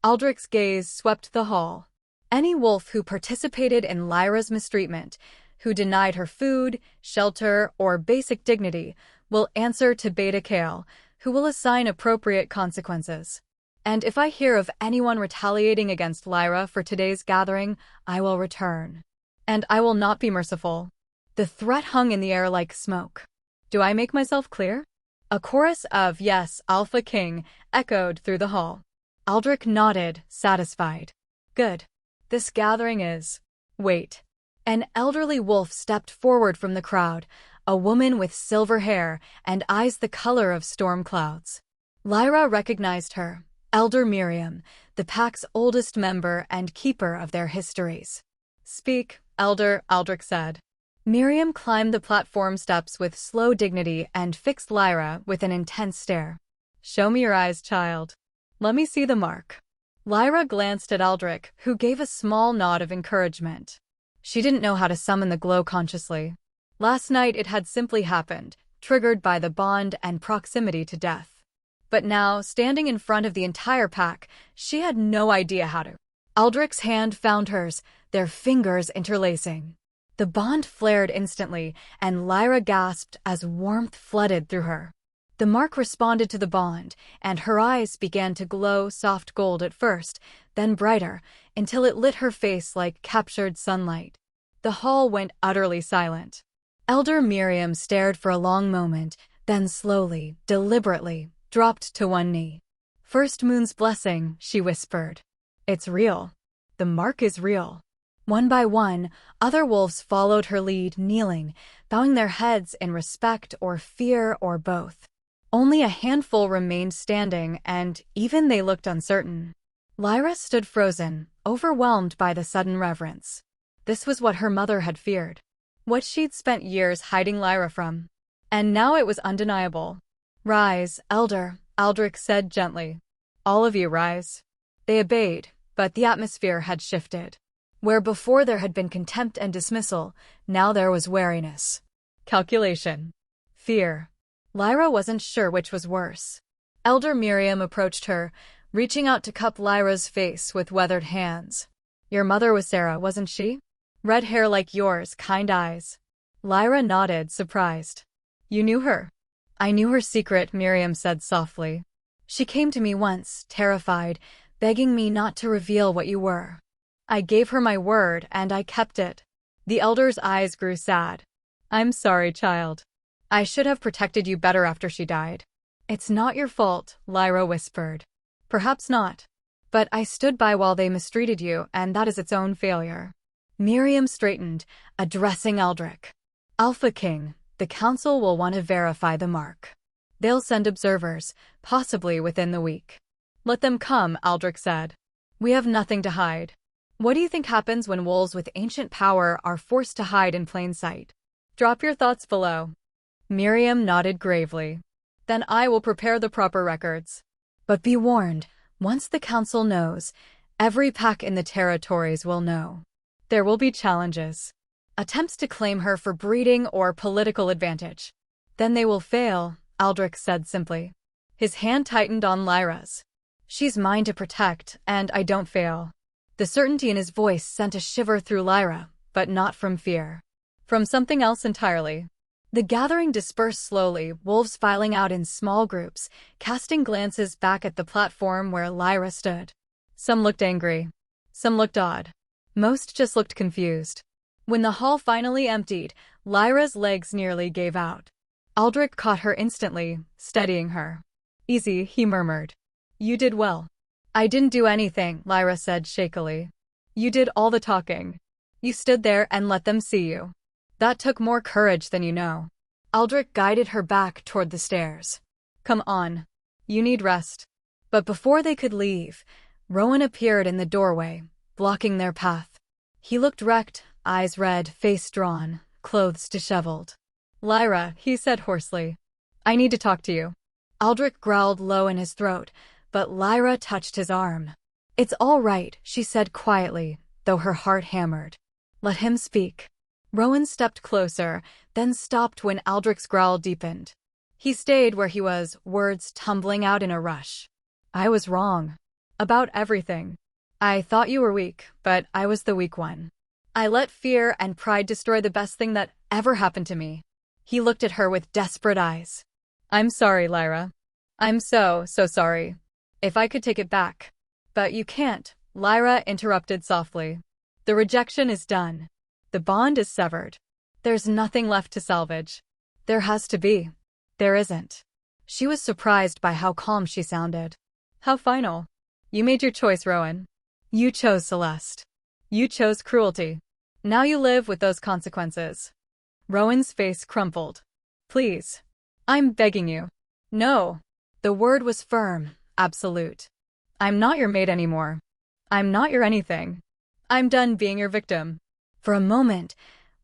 Aldrich's gaze swept the hall. Any wolf who participated in Lyra's mistreatment, who denied her food, shelter, or basic dignity, will answer to Beta Kale, who will assign appropriate consequences. And if I hear of anyone retaliating against Lyra for today's gathering, I will return. And I will not be merciful. The threat hung in the air like smoke. Do I make myself clear? A chorus of yes, Alpha King, echoed through the hall. Aldrich nodded, satisfied. Good. This gathering is... Wait. An elderly wolf stepped forward from the crowd, a woman with silver hair and eyes the color of storm clouds. Lyra recognized her, Elder Miriam, the pack's oldest member and keeper of their histories. Speak, Elder, Aldrich said. Miriam climbed the platform steps with slow dignity and fixed Lyra with an intense stare. Show me your eyes, child. Let me see the mark. Lyra glanced at Aldrich, who gave a small nod of encouragement. She didn't know how to summon the glow consciously. Last night it had simply happened, triggered by the bond and proximity to death. But now, standing in front of the entire pack, she had no idea how to. Aldrich's hand found hers, their fingers interlacing. The bond flared instantly, and Lyra gasped as warmth flooded through her. The mark responded to the bond, and her eyes began to glow soft gold at first, then brighter, until it lit her face like captured sunlight. The hall went utterly silent. Elder Miriam stared for a long moment, then slowly, deliberately, dropped to one knee. "First Moon's blessing," she whispered. "It's real. The mark is real." One by one, other wolves followed her lead, kneeling, bowing their heads in respect or fear or both. Only a handful remained standing, and even they looked uncertain. Lyra stood frozen, overwhelmed by the sudden reverence. This was what her mother had feared. What she'd spent years hiding Lyra from. And now it was undeniable. "Rise, Elder," Aldrich said gently. "All of you rise." They obeyed, but the atmosphere had shifted. Where before there had been contempt and dismissal, now there was wariness. Calculation. Fear. Lyra wasn't sure which was worse. Elder Miriam approached her, reaching out to cup Lyra's face with weathered hands. "Your mother was Sarah, wasn't she? Red hair like yours, kind eyes." Lyra nodded, surprised. "You knew her?" "I knew her secret," Miriam said softly. "She came to me once, terrified, begging me not to reveal what you were. I gave her my word, and I kept it." The elder's eyes grew sad. "I'm sorry, child. I should have protected you better after she died." "It's not your fault," Lyra whispered. "Perhaps not. But I stood by while they mistreated you, and that is its own failure." Miriam straightened, addressing Aldrich. "Alpha King, the council will want to verify the mark. They'll send observers, possibly within the week." "Let them come," Aldrich said. "We have nothing to hide." "What do you think happens when wolves with ancient power are forced to hide in plain sight? Drop your thoughts below." Miriam nodded gravely. "Then I will prepare the proper records. But be warned, once the council knows, every pack in the territories will know. There will be challenges. Attempts to claim her for breeding or political advantage. Then they will fail," Aldrich said simply. His hand tightened on Lyra's. "She's mine to protect, and I don't fail." The certainty in his voice sent a shiver through Lyra, but not from fear. From something else entirely. The gathering dispersed slowly, wolves filing out in small groups, casting glances back at the platform where Lyra stood. Some looked angry. Some looked odd. Most just looked confused. When the hall finally emptied, Lyra's legs nearly gave out. Aldrich caught her instantly, steadying her. "Easy," he murmured. "You did well." "I didn't do anything," Lyra said shakily. "You did all the talking. You stood there and let them see you. That took more courage than you know." Aldrich guided her back toward the stairs. "Come on. You need rest." But before they could leave, Rowan appeared in the doorway, blocking their path. He looked wrecked, eyes red, face drawn, clothes disheveled. "Lyra," he said hoarsely. "I need to talk to you." Aldrich growled low in his throat, but Lyra touched his arm. "It's all right," she said quietly, though her heart hammered. "Let him speak." Rowan stepped closer, then stopped when Aldrich's growl deepened. He stayed where he was, words tumbling out in a rush. "I was wrong. About everything. I thought you were weak, but I was the weak one. I let fear and pride destroy the best thing that ever happened to me." He looked at her with desperate eyes. "I'm sorry, Lyra. I'm so sorry. If I could take it back." "But you can't," Lyra interrupted softly. "The rejection is done. The bond is severed. There's nothing left to salvage." "There has to be." "There isn't." She was surprised by how calm she sounded. "How final. You made your choice, Rowan. You chose Celeste. You chose cruelty. Now you live with those consequences." Rowan's face crumpled. "Please. I'm begging you." "No." The word was firm, absolute. "I'm not your mate anymore. I'm not your anything. I'm done being your victim." For a moment,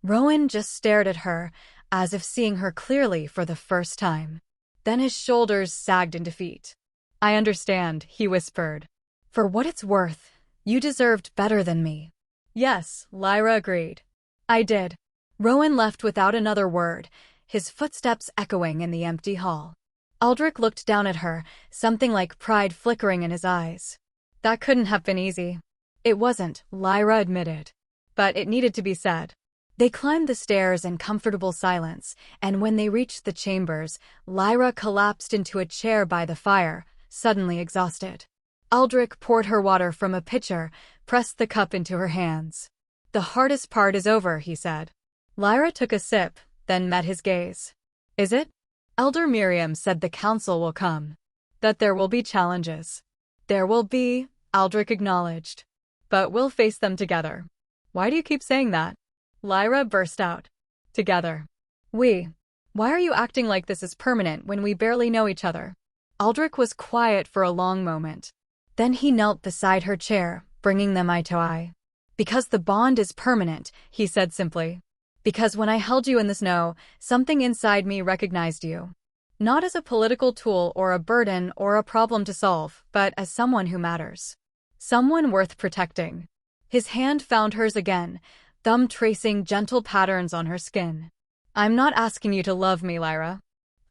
Rowan just stared at her, as if seeing her clearly for the first time. Then his shoulders sagged in defeat. "I understand," he whispered. "For what it's worth, you deserved better than me." "Yes," Lyra agreed. "I did." Rowan left without another word, his footsteps echoing in the empty hall. Aldrich looked down at her, something like pride flickering in his eyes. "That couldn't have been easy." It wasn't, Lyra admitted. But it needed to be said. They climbed the stairs in comfortable silence, and when they reached the chambers, Lyra collapsed into a chair by the fire, suddenly exhausted. Aldrich poured her water from a pitcher, pressed the cup into her hands. "The hardest part is over," he said. Lyra took a sip, then met his gaze. "Is it?" Elder Miriam said the council will come. That there will be challenges. There will be, Aldrich acknowledged. But we'll face them together. Why do you keep saying that? Lyra burst out. Together. We. Why are you acting like this is permanent when we barely know each other? Aldrich was quiet for a long moment. Then he knelt beside her chair, bringing them eye to eye. "Because the bond is permanent," he said simply. "Because when I held you in the snow, something inside me recognized you. Not as a political tool or a burden or a problem to solve, but as someone who matters. Someone worth protecting." His hand found hers again, thumb tracing gentle patterns on her skin. "I'm not asking you to love me, Lyra.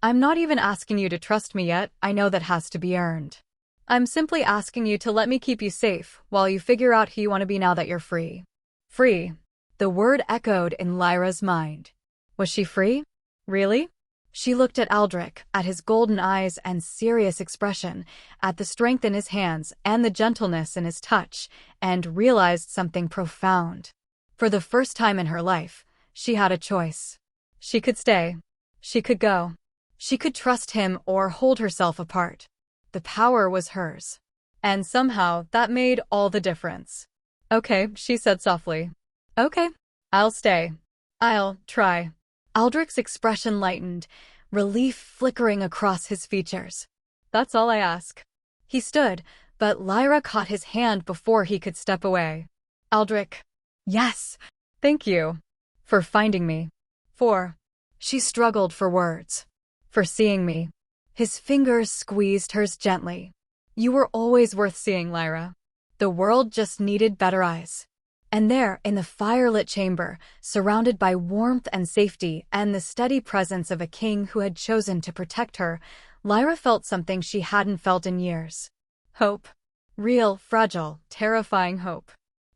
I'm not even asking you to trust me yet, I know that has to be earned. I'm simply asking you to let me keep you safe while you figure out who you want to be now that you're free." Free. The word echoed in Lyra's mind. Was she free? Really? She looked at Aldrich, at his golden eyes and serious expression, at the strength in his hands and the gentleness in his touch, and realized something profound. For the first time in her life, she had a choice. She could stay. She could go. She could trust him or hold herself apart. The power was hers. And somehow that made all the difference. "Okay," she said softly. "Okay. I'll stay. I'll try." Aldrich's expression lightened, relief flickering across his features. "That's all I ask." He stood, but Lyra caught his hand before he could step away. "Aldrich." "Yes. Thank you. For finding me. For..." She struggled for words. "For seeing me." His fingers squeezed hers gently. "You were always worth seeing, Lyra. The world just needed better eyes." And there, in the firelit chamber, surrounded by warmth and safety and the steady presence of a king who had chosen to protect her, Lyra felt something she hadn't felt in years. Hope. Real, fragile, terrifying hope.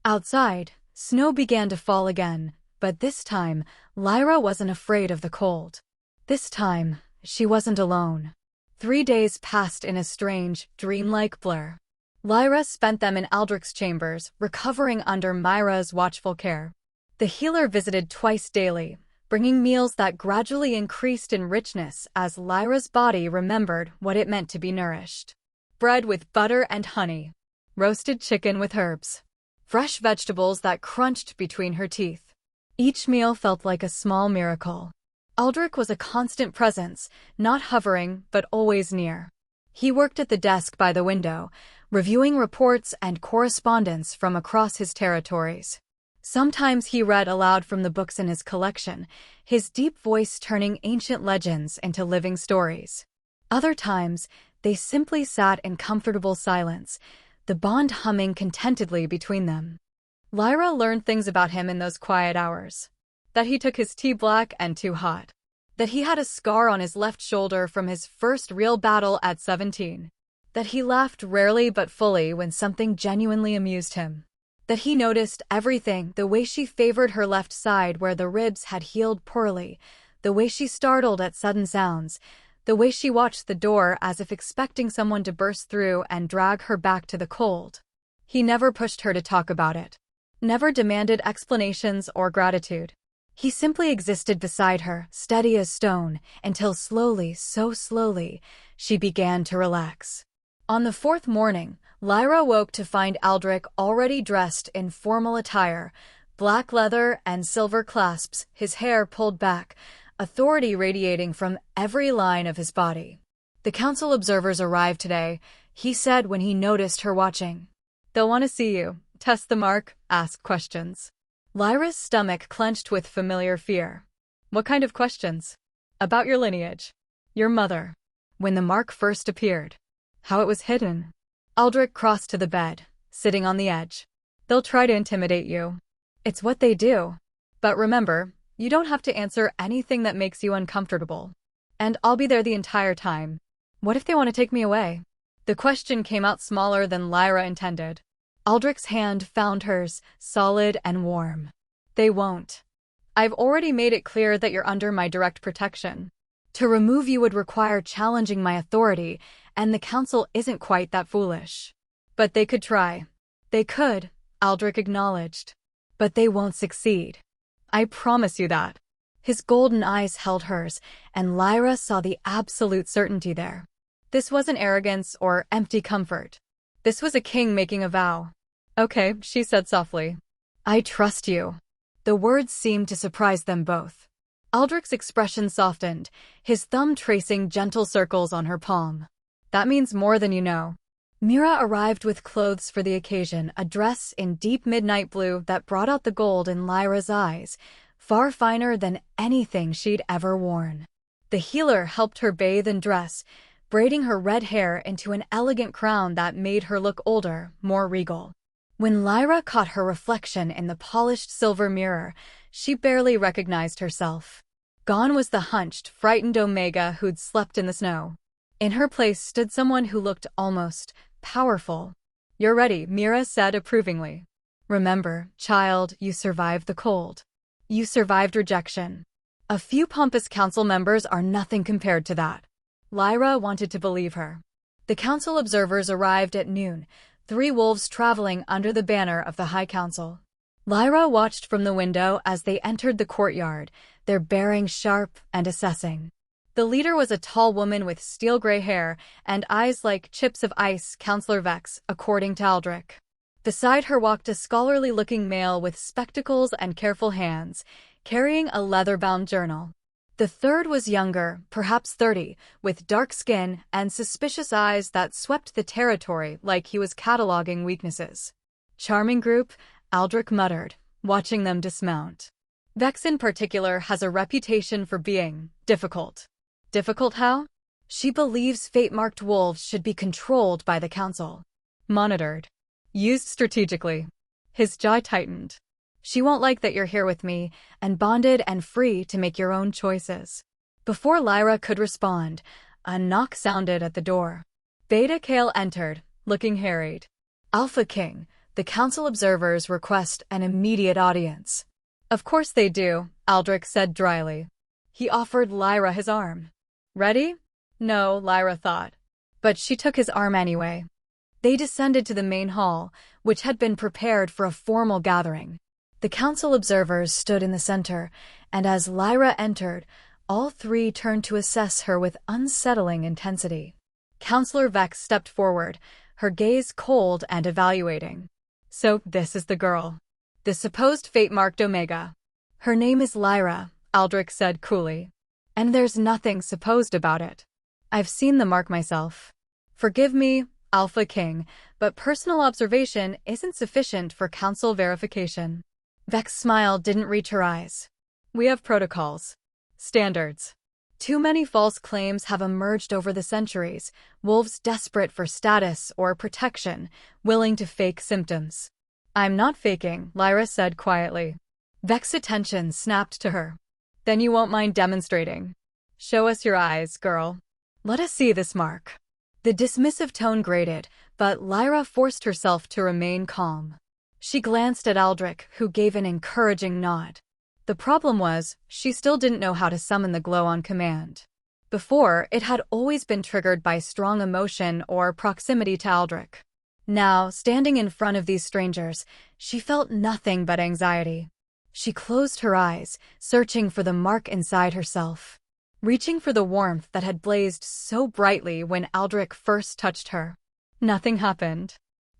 Outside, snow began to fall again, but this time, Lyra wasn't afraid of the cold. This time, she wasn't alone. 3 days passed in a strange, dreamlike blur. Lyra spent them in Aldrich's chambers, recovering under Myra's watchful care. The healer visited twice daily, bringing meals that gradually increased in richness as Lyra's body remembered what it meant to be nourished. Bread with butter and honey. Roasted chicken with herbs. Fresh vegetables that crunched between her teeth. Each meal felt like a small miracle. Aldrich was a constant presence, not hovering, but always near. He worked at the desk by the window, reviewing reports and correspondence from across his territories. Sometimes he read aloud from the books in his collection, his deep voice turning ancient legends into living stories. Other times, they simply sat in comfortable silence, the bond humming contentedly between them. Lyra learned things about him in those quiet hours. That he took his tea black and too hot. That he had a scar on his left shoulder from his first real battle at 17. That he laughed rarely but fully when something genuinely amused him. That he noticed everything, the way she favored her left side where the ribs had healed poorly, the way she startled at sudden sounds, the way she watched the door as if expecting someone to burst through and drag her back to the cold. He never pushed her to talk about it. Never demanded explanations or gratitude. He simply existed beside her, steady as stone, until slowly, so slowly, she began to relax. On the 4th morning, Lyra woke to find Aldrich already dressed in formal attire, black leather and silver clasps, his hair pulled back, authority radiating from every line of his body. "The council observers arrived today," he said when he noticed her watching. "They'll want to see you, test the mark, ask questions." Lyra's stomach clenched with familiar fear. "What kind of questions?" "About your lineage. Your mother. When the mark first appeared. How it was hidden." Aldrich crossed to the bed, sitting on the edge. "They'll try to intimidate you. It's what they do. But remember, you don't have to answer anything that makes you uncomfortable. And I'll be there the entire time. What if they want to take me away?" The question came out smaller than Lyra intended. Aldrich's hand found hers, solid and warm. They won't. I've already made it clear that you're under my direct protection. To remove you would require challenging my authority, and the council isn't quite that foolish. But they could try. They could, Aldrich acknowledged. But they won't succeed. I promise you that. His golden eyes held hers, and Lyra saw the absolute certainty there. This wasn't arrogance or empty comfort. This was a king making a vow. Okay, she said softly. I trust you. The words seemed to surprise them both. Aldrich's expression softened, his thumb tracing gentle circles on her palm. That means more than you know. Mira arrived with clothes for the occasion, a dress in deep midnight blue that brought out the gold in Lyra's eyes, far finer than anything she'd ever worn. The healer helped her bathe and dress, braiding her red hair into an elegant crown that made her look older, more regal. When Lyra caught her reflection in the polished silver mirror, she barely recognized herself. Gone was the hunched, frightened Omega who'd slept in the snow. In her place stood someone who looked almost powerful. You're ready, Mira said approvingly. Remember, child, you survived the cold. You survived rejection. A few pompous council members are nothing compared to that. Lyra wanted to believe her. The council observers arrived at noon, 3 wolves traveling under the banner of the High Council. Lyra watched from the window as they entered the courtyard, their bearing sharp and assessing. The leader was a tall woman with steel-gray hair and eyes like chips of ice, Counselor Vex, according to Aldrich. Beside her walked a scholarly-looking male with spectacles and careful hands, carrying a leather-bound journal. The third was younger, perhaps 30, with dark skin and suspicious eyes that swept the territory like he was cataloging weaknesses. Charming group, Aldrich muttered, watching them dismount. Vex in particular has a reputation for being difficult. Difficult how? She believes fate-marked wolves should be controlled by the council. Monitored. Used strategically. His jaw tightened. She won't like that you're here with me, and bonded and free to make your own choices. Before Lyra could respond, a knock sounded at the door. Beta Kale entered, looking harried. Alpha King, the council observers request an immediate audience. Of course they do, Aldrich said dryly. He offered Lyra his arm. Ready? No, Lyra thought. But she took his arm anyway. They descended to the main hall, which had been prepared for a formal gathering. The council observers stood in the center, and as Lyra entered, all 3 turned to assess her with unsettling intensity. Counselor Vex stepped forward, her gaze cold and evaluating. So this is the girl. The supposed fate-marked Omega. Her name is Lyra, Aldrich said coolly. And there's nothing supposed about it. I've seen the mark myself. Forgive me, Alpha King, but personal observation isn't sufficient for council verification. Vex's smile didn't reach her eyes. We have protocols. Standards. Too many false claims have emerged over the centuries, wolves desperate for status or protection, willing to fake symptoms. I'm not faking, Lyra said quietly. Vex's attention snapped to her. Then you won't mind demonstrating. Show us your eyes, girl. Let us see this mark. The dismissive tone grated, but Lyra forced herself to remain calm. She glanced at Aldrich, who gave an encouraging nod. The problem was, she still didn't know how to summon the glow on command. Before, it had always been triggered by strong emotion or proximity to Aldrich. Now, standing in front of these strangers, she felt nothing but anxiety. She closed her eyes, searching for the mark inside herself. Reaching for the warmth that had blazed so brightly when Aldrich first touched her. Nothing happened.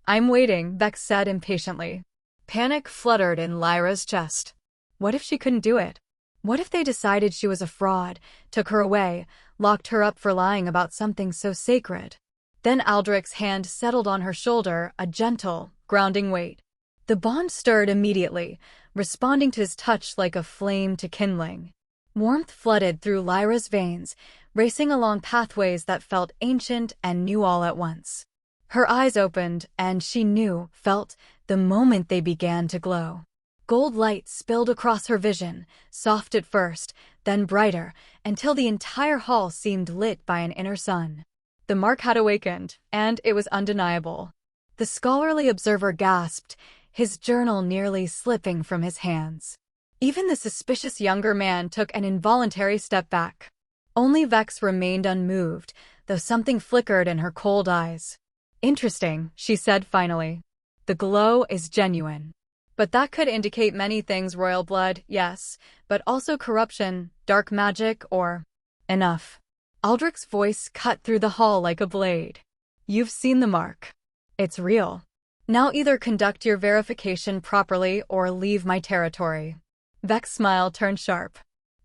I'm waiting, Vex said impatiently. Panic fluttered in Lyra's chest. What if she couldn't do it? What if they decided she was a fraud, took her away, locked her up for lying about something so sacred? Then Aldrich's hand settled on her shoulder, a gentle, grounding weight. The bond stirred immediately, responding to his touch like a flame to kindling. Warmth flooded through Lyra's veins, racing along pathways that felt ancient and new all at once. Her eyes opened, and she felt, the moment they began to glow. Gold light spilled across her vision, soft at first, then brighter, until the entire hall seemed lit by an inner sun. The mark had awakened, and it was undeniable. The scholarly observer gasped, his journal nearly slipping from his hands. Even the suspicious younger man took an involuntary step back. Only Vex remained unmoved, though something flickered in her cold eyes. "Interesting," she said finally. "The glow is genuine. But that could indicate many things, royal blood, yes, but also corruption, dark magic, or—" "Enough." Aldrich's voice cut through the hall like a blade. "You've seen the mark. It's real. Now either conduct your verification properly or leave my territory." Vex's smile turned sharp.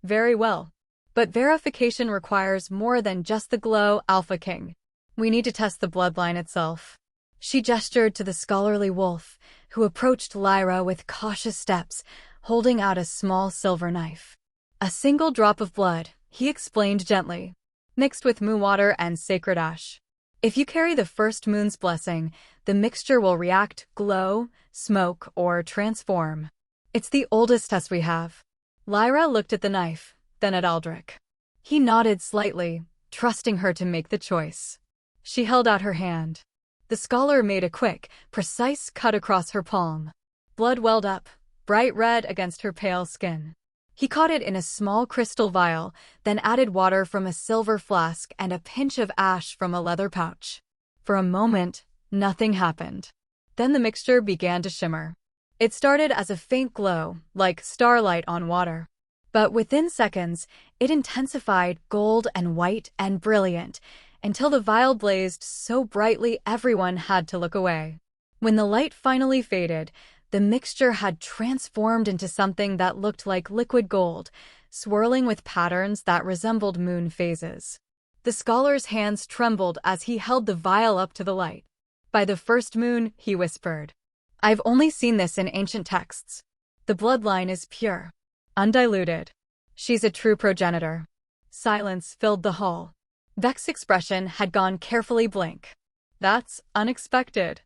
"Very well. But verification requires more than just the glow, Alpha King. We need to test the bloodline itself." She gestured to the scholarly wolf, who approached Lyra with cautious steps, holding out a small silver knife. "A single drop of blood," he explained gently, "mixed with moon water and sacred ash. If you carry the first moon's blessing, the mixture will react, glow, smoke, or transform. It's the oldest test we have." Lyra looked at the knife, then at Aldrich. He nodded slightly, trusting her to make the choice. She held out her hand. The scholar made a quick, precise cut across her palm. Blood welled up, bright red against her pale skin. He caught it in a small crystal vial, then added water from a silver flask and a pinch of ash from a leather pouch. For a moment, nothing happened. Then the mixture began to shimmer. It started as a faint glow, like starlight on water. But within seconds, it intensified, gold and white and brilliant, until the vial blazed so brightly everyone had to look away. When the light finally faded, the mixture had transformed into something that looked like liquid gold, swirling with patterns that resembled moon phases. The scholar's hands trembled as he held the vial up to the light. "By the first moon," he whispered. "I've only seen this in ancient texts. The bloodline is pure, undiluted. She's a true progenitor." Silence filled the hall. Vex's expression had gone carefully blank. "That's unexpected."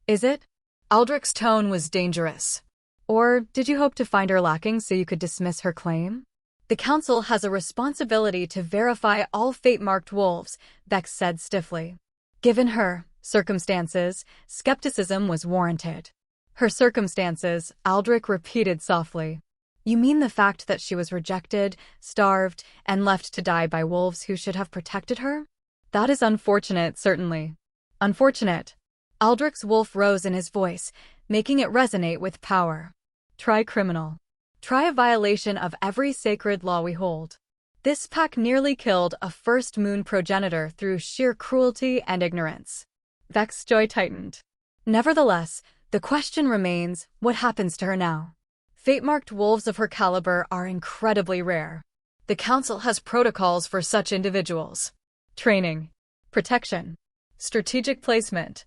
"Is it?" Aldrich's tone was dangerous. "Or did you hope to find her lacking so you could dismiss her claim?" "The council has a responsibility to verify all fate-marked wolves," Vex said stiffly. Given her circumstances, skepticism was warranted. "Her circumstances," Aldrich repeated softly. "You mean the fact that she was rejected, starved, and left to die by wolves who should have protected her? That is unfortunate, certainly." "Unfortunate." Aldrich's wolf rose in his voice, making it resonate with power. "Try criminal. Try a violation of every sacred law we hold. This pack nearly killed a first moon progenitor through sheer cruelty and ignorance." Vex's jaw tightened. "Nevertheless, the question remains, what happens to her now? Fate-marked wolves of her caliber are incredibly rare. The council has protocols for such individuals. Training, protection, strategic placement."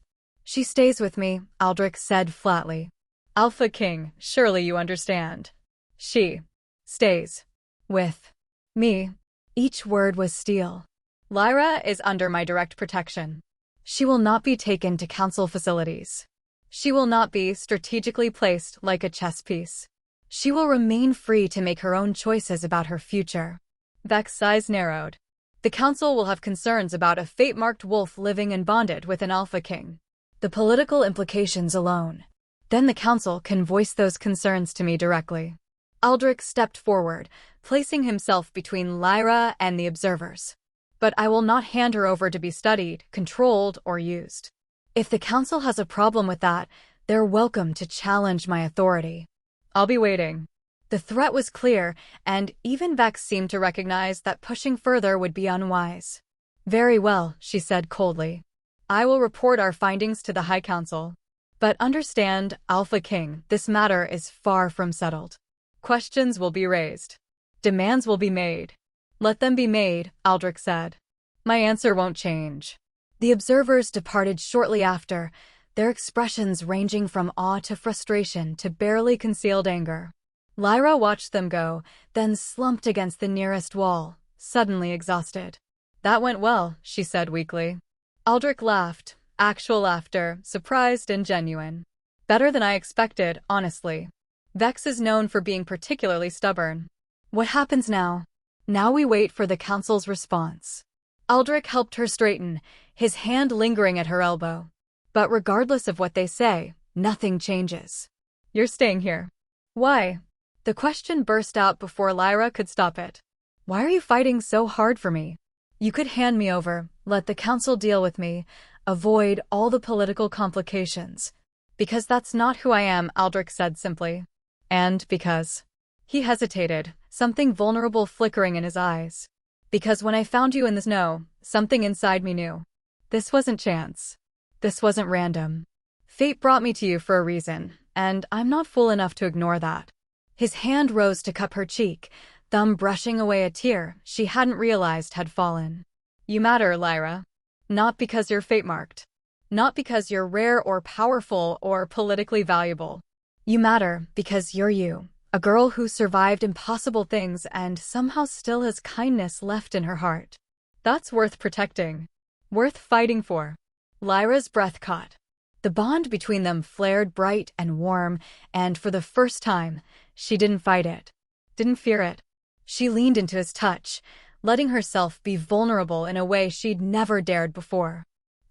"She stays with me," Aldrich said flatly. "Alpha King, surely you understand. She stays with me." Each word was steel. "Lyra is under my direct protection. She will not be taken to council facilities. She will not be strategically placed like a chess piece. She will remain free to make her own choices about her future." Vex's eyes narrowed. "The council will have concerns about a fate-marked wolf living and bonded with an Alpha King. The political implications alone. Then the council can voice those concerns to me directly." Aldrich stepped forward, placing himself between Lyra and the observers. "But I will not hand her over to be studied, controlled, or used. If the council has a problem with that, they're welcome to challenge my authority. I'll be waiting." The threat was clear, and even Vex seemed to recognize that pushing further would be unwise. "Very well," she said coldly. "I will report our findings to the High Council. But understand, Alpha King, this matter is far from settled. Questions will be raised. Demands will be made. Let them be made," Aldrich said. "My answer won't change." The observers departed shortly after, their expressions ranging from awe to frustration to barely concealed anger. Lyra watched them go, then slumped against the nearest wall, suddenly exhausted. "That went well," she said weakly. Aldrich laughed, actual laughter, surprised and genuine. "Better than I expected, honestly." Vex is known for being particularly stubborn. "What happens now?" "Now we wait for the council's response." Aldrich helped her straighten, his hand lingering at her elbow. But regardless of what they say, nothing changes. You're staying here. Why? The question burst out before Lyra could stop it. Why are you fighting so hard for me? You could hand me over, let the council deal with me, avoid all the political complications. Because that's not who I am, Aldrich said simply. And because. He hesitated, something vulnerable flickering in his eyes. Because when I found you in the snow, something inside me knew. This wasn't chance. This wasn't random. Fate brought me to you for a reason, and I'm not fool enough to ignore that. His hand rose to cup her cheek, thumb brushing away a tear she hadn't realized had fallen. You matter, Lyra. Not because you're fate-marked. Not because you're rare or powerful or politically valuable. You matter because you're you, a girl who survived impossible things and somehow still has kindness left in her heart. That's worth protecting. Worth fighting for. Lyra's breath caught. The bond between them flared bright and warm, and for the first time, she didn't fight it. Didn't fear it. She leaned into his touch, letting herself be vulnerable in a way she'd never dared before.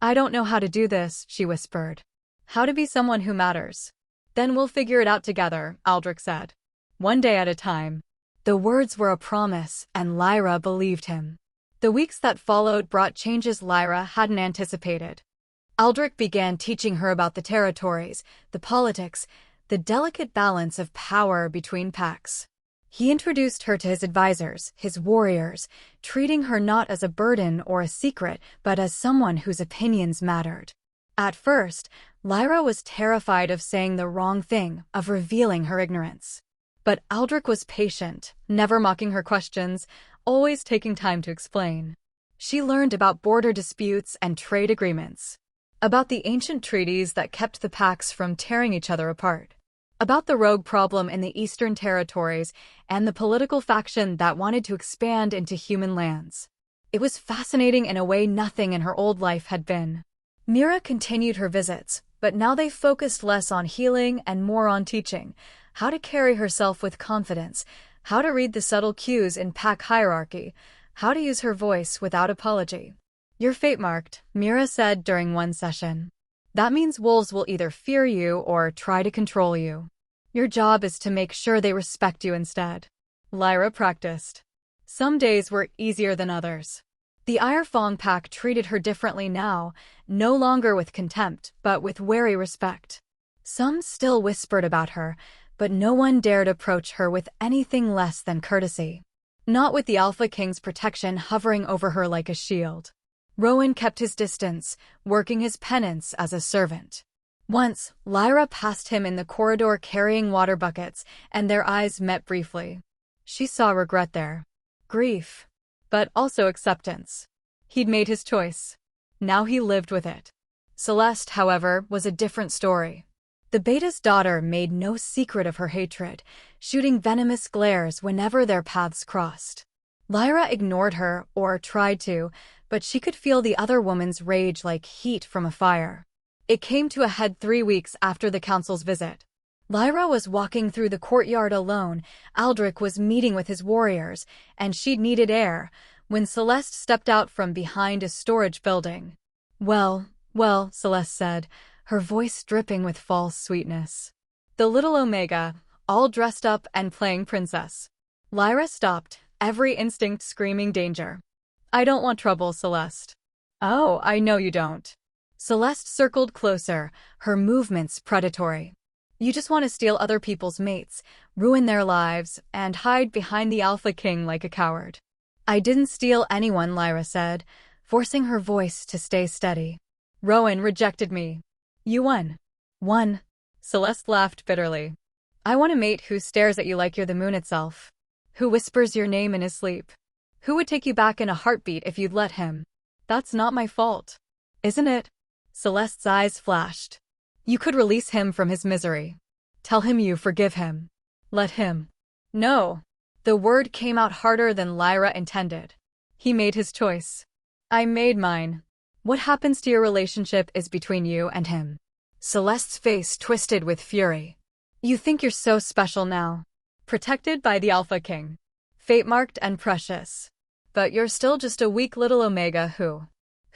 I don't know how to do this, she whispered. How to be someone who matters. Then we'll figure it out together, Aldrich said. One day at a time. The words were a promise, and Lyra believed him. The weeks that followed brought changes Lyra hadn't anticipated. Aldrich began teaching her about the territories, the politics, the delicate balance of power between packs. He introduced her to his advisors, his warriors, treating her not as a burden or a secret, but as someone whose opinions mattered. At first, Lyra was terrified of saying the wrong thing, of revealing her ignorance. But Aldrich was patient, never mocking her questions, always taking time to explain. She learned about border disputes and trade agreements. About the ancient treaties that kept the packs from tearing each other apart. About the rogue problem in the Eastern Territories and the political faction that wanted to expand into human lands. It was fascinating in a way nothing in her old life had been. Mira continued her visits, but now they focused less on healing and more on teaching, how to carry herself with confidence, how to read the subtle cues in pack hierarchy, how to use her voice without apology. You're fate-marked, Mira said during one session. That means wolves will either fear you or try to control you. Your job is to make sure they respect you instead. Lyra practiced. Some days were easier than others. The Irefong pack treated her differently now, no longer with contempt, but with wary respect. Some still whispered about her, but no one dared approach her with anything less than courtesy. Not with the Alpha King's protection hovering over her like a shield. Rowan kept his distance, working his penance as a servant. Once, Lyra passed him in the corridor carrying water buckets, and their eyes met briefly. She saw regret there. Grief. But also acceptance. He'd made his choice. Now he lived with it. Celeste, however, was a different story. The Beta's daughter made no secret of her hatred, shooting venomous glares whenever their paths crossed. Lyra ignored her, or tried to, but she could feel the other woman's rage like heat from a fire. It came to a head 3 weeks after the council's visit. Lyra was walking through the courtyard alone, Aldrich was meeting with his warriors, and she'd needed air, when Celeste stepped out from behind a storage building. Well, Celeste said, her voice dripping with false sweetness. The little Omega, all dressed up and playing princess. Lyra stopped, every instinct screaming danger. I don't want trouble, Celeste. Oh, I know you don't. Celeste circled closer, her movements predatory. You just want to steal other people's mates, ruin their lives, and hide behind the Alpha King like a coward. I didn't steal anyone, Lyra said, forcing her voice to stay steady. Rowan rejected me. You won. Won. Celeste laughed bitterly. I want a mate who stares at you like you're the moon itself. Who whispers your name in his sleep. Who would take you back in a heartbeat if you'd let him? That's not my fault. Isn't it? Celeste's eyes flashed. You could release him from his misery. Tell him you forgive him. Let him. No. The word came out harder than Lyra intended. He made his choice. I made mine. What happens to your relationship is between you and him. Celeste's face twisted with fury. You think you're so special now. Protected by the Alpha King. Fate-marked and precious. But you're still just a weak little Omega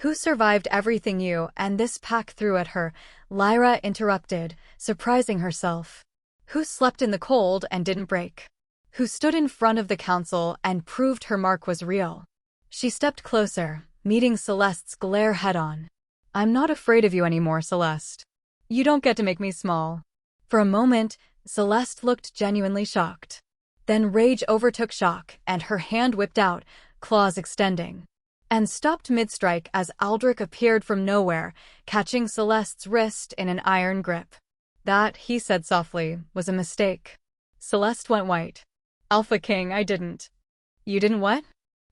Who survived everything you and this pack threw at her? Lyra interrupted, surprising herself. Who slept in the cold and didn't break? Who stood in front of the council and proved her mark was real? She stepped closer, meeting Celeste's glare head-on. I'm not afraid of you anymore, Celeste. You don't get to make me small. For a moment, Celeste looked genuinely shocked. Then rage overtook shock, and her hand whipped out, claws extending, and stopped mid-strike as Aldrich appeared from nowhere, catching Celeste's wrist in an iron grip. That, he said softly, was a mistake. Celeste went white. Alpha King, I didn't. You didn't what?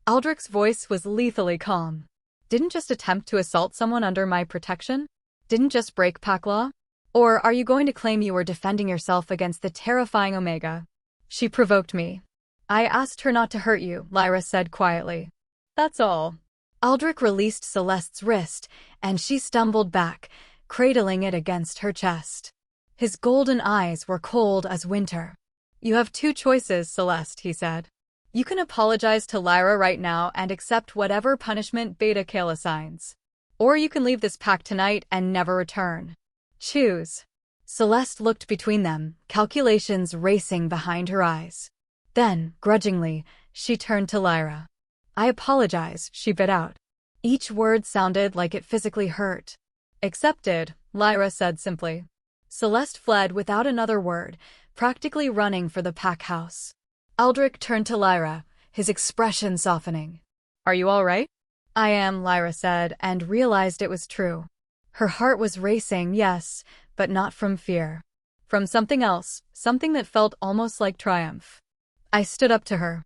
Aldrich's voice was lethally calm. Didn't just attempt to assault someone under my protection? Didn't just break pack law? Or are you going to claim you were defending yourself against the terrifying Omega? She provoked me. I asked her not to hurt you, Lyra said quietly. That's all. Aldrich released Celeste's wrist, and she stumbled back, cradling it against her chest. His golden eyes were cold as winter. You have two choices, Celeste, he said. You can apologize to Lyra right now and accept whatever punishment Beta Kale assigns. Or you can leave this pack tonight and never return. Choose. Celeste looked between them, calculations racing behind her eyes. Then, grudgingly, she turned to Lyra. I apologize, she bit out. Each word sounded like it physically hurt. Accepted, Lyra said simply. Celeste fled without another word, practically running for the pack house. Aldrich turned to Lyra, his expression softening. Are you all right? I am, Lyra said, and realized it was true. Her heart was racing, yes, but not from fear. From something else, something that felt almost like triumph. I stood up to her.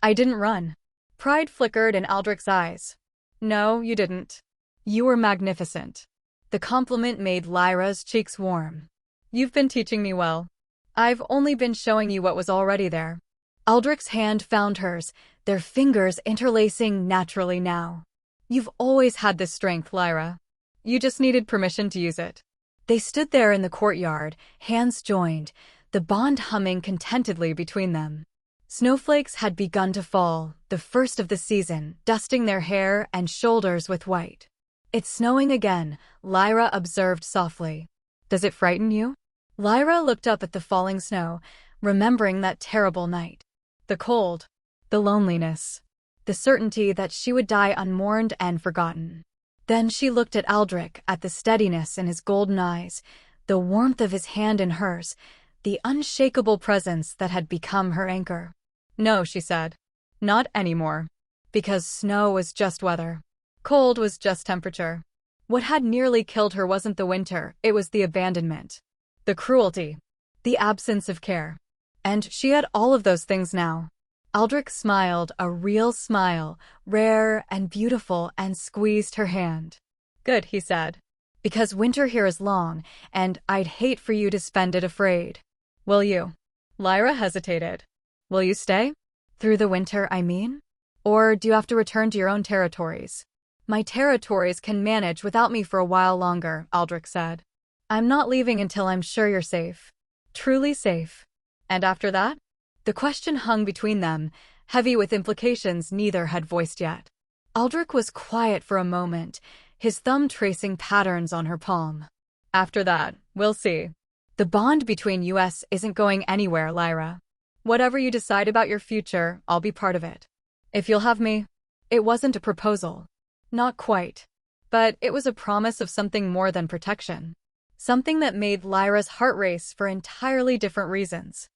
I didn't run. Pride flickered in Aldrich's eyes. No, you didn't. You were magnificent. The compliment made Lyra's cheeks warm. You've been teaching me well. I've only been showing you what was already there. Aldrich's hand found hers, their fingers interlacing naturally now. You've always had this strength, Lyra. You just needed permission to use it. They stood there in the courtyard, hands joined, the bond humming contentedly between them. Snowflakes had begun to fall, the first of the season, dusting their hair and shoulders with white. It's snowing again, Lyra observed softly. Does it frighten you? Lyra looked up at the falling snow, remembering that terrible night. The cold, the loneliness, the certainty that she would die unmourned and forgotten. Then she looked at Aldrich, at the steadiness in his golden eyes, the warmth of his hand in hers, the unshakable presence that had become her anchor. No, she said. Not anymore. Because snow was just weather. Cold was just temperature. What had nearly killed her wasn't the winter, it was the abandonment. The cruelty. The absence of care. And she had all of those things now. Aldrich smiled, a real smile, rare and beautiful, and squeezed her hand. Good, he said. Because winter here is long, and I'd hate for you to spend it afraid. Will you? Lyra hesitated. Will you stay? Through the winter, I mean? Or do you have to return to your own territories? My territories can manage without me for a while longer, Aldrich said. I'm not leaving until I'm sure you're safe. Truly safe. And after that? The question hung between them, heavy with implications neither had voiced yet. Aldrich was quiet for a moment, his thumb tracing patterns on her palm. After that, we'll see. The bond between us isn't going anywhere, Lyra. Whatever you decide about your future, I'll be part of it. If you'll have me. It wasn't a proposal. Not quite. But it was a promise of something more than protection. Something that made Lyra's heart race for entirely different reasons.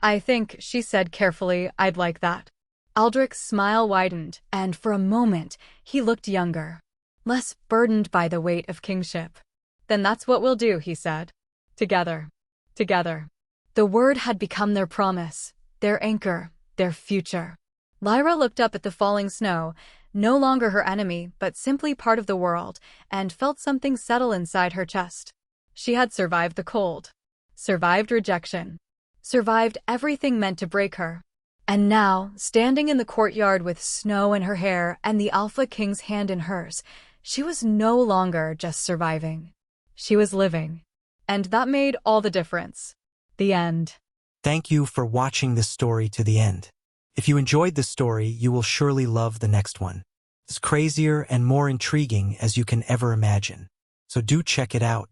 I think, she said carefully, I'd like that. Aldrich's smile widened, and for a moment, he looked younger. Less burdened by the weight of kingship. Then that's what we'll do, he said. Together. Together. The word had become their promise, their anchor, their future. Lyra looked up at the falling snow, no longer her enemy, but simply part of the world, and felt something settle inside her chest. She had survived the cold. Survived rejection. Survived everything meant to break her. And now, standing in the courtyard with snow in her hair and the Alpha King's hand in hers, she was no longer just surviving. She was living. And that made all the difference. The end. Thank you for watching this story to the end. If you enjoyed this story, you will surely love the next one. It's crazier and more intriguing as you can ever imagine. So do check it out.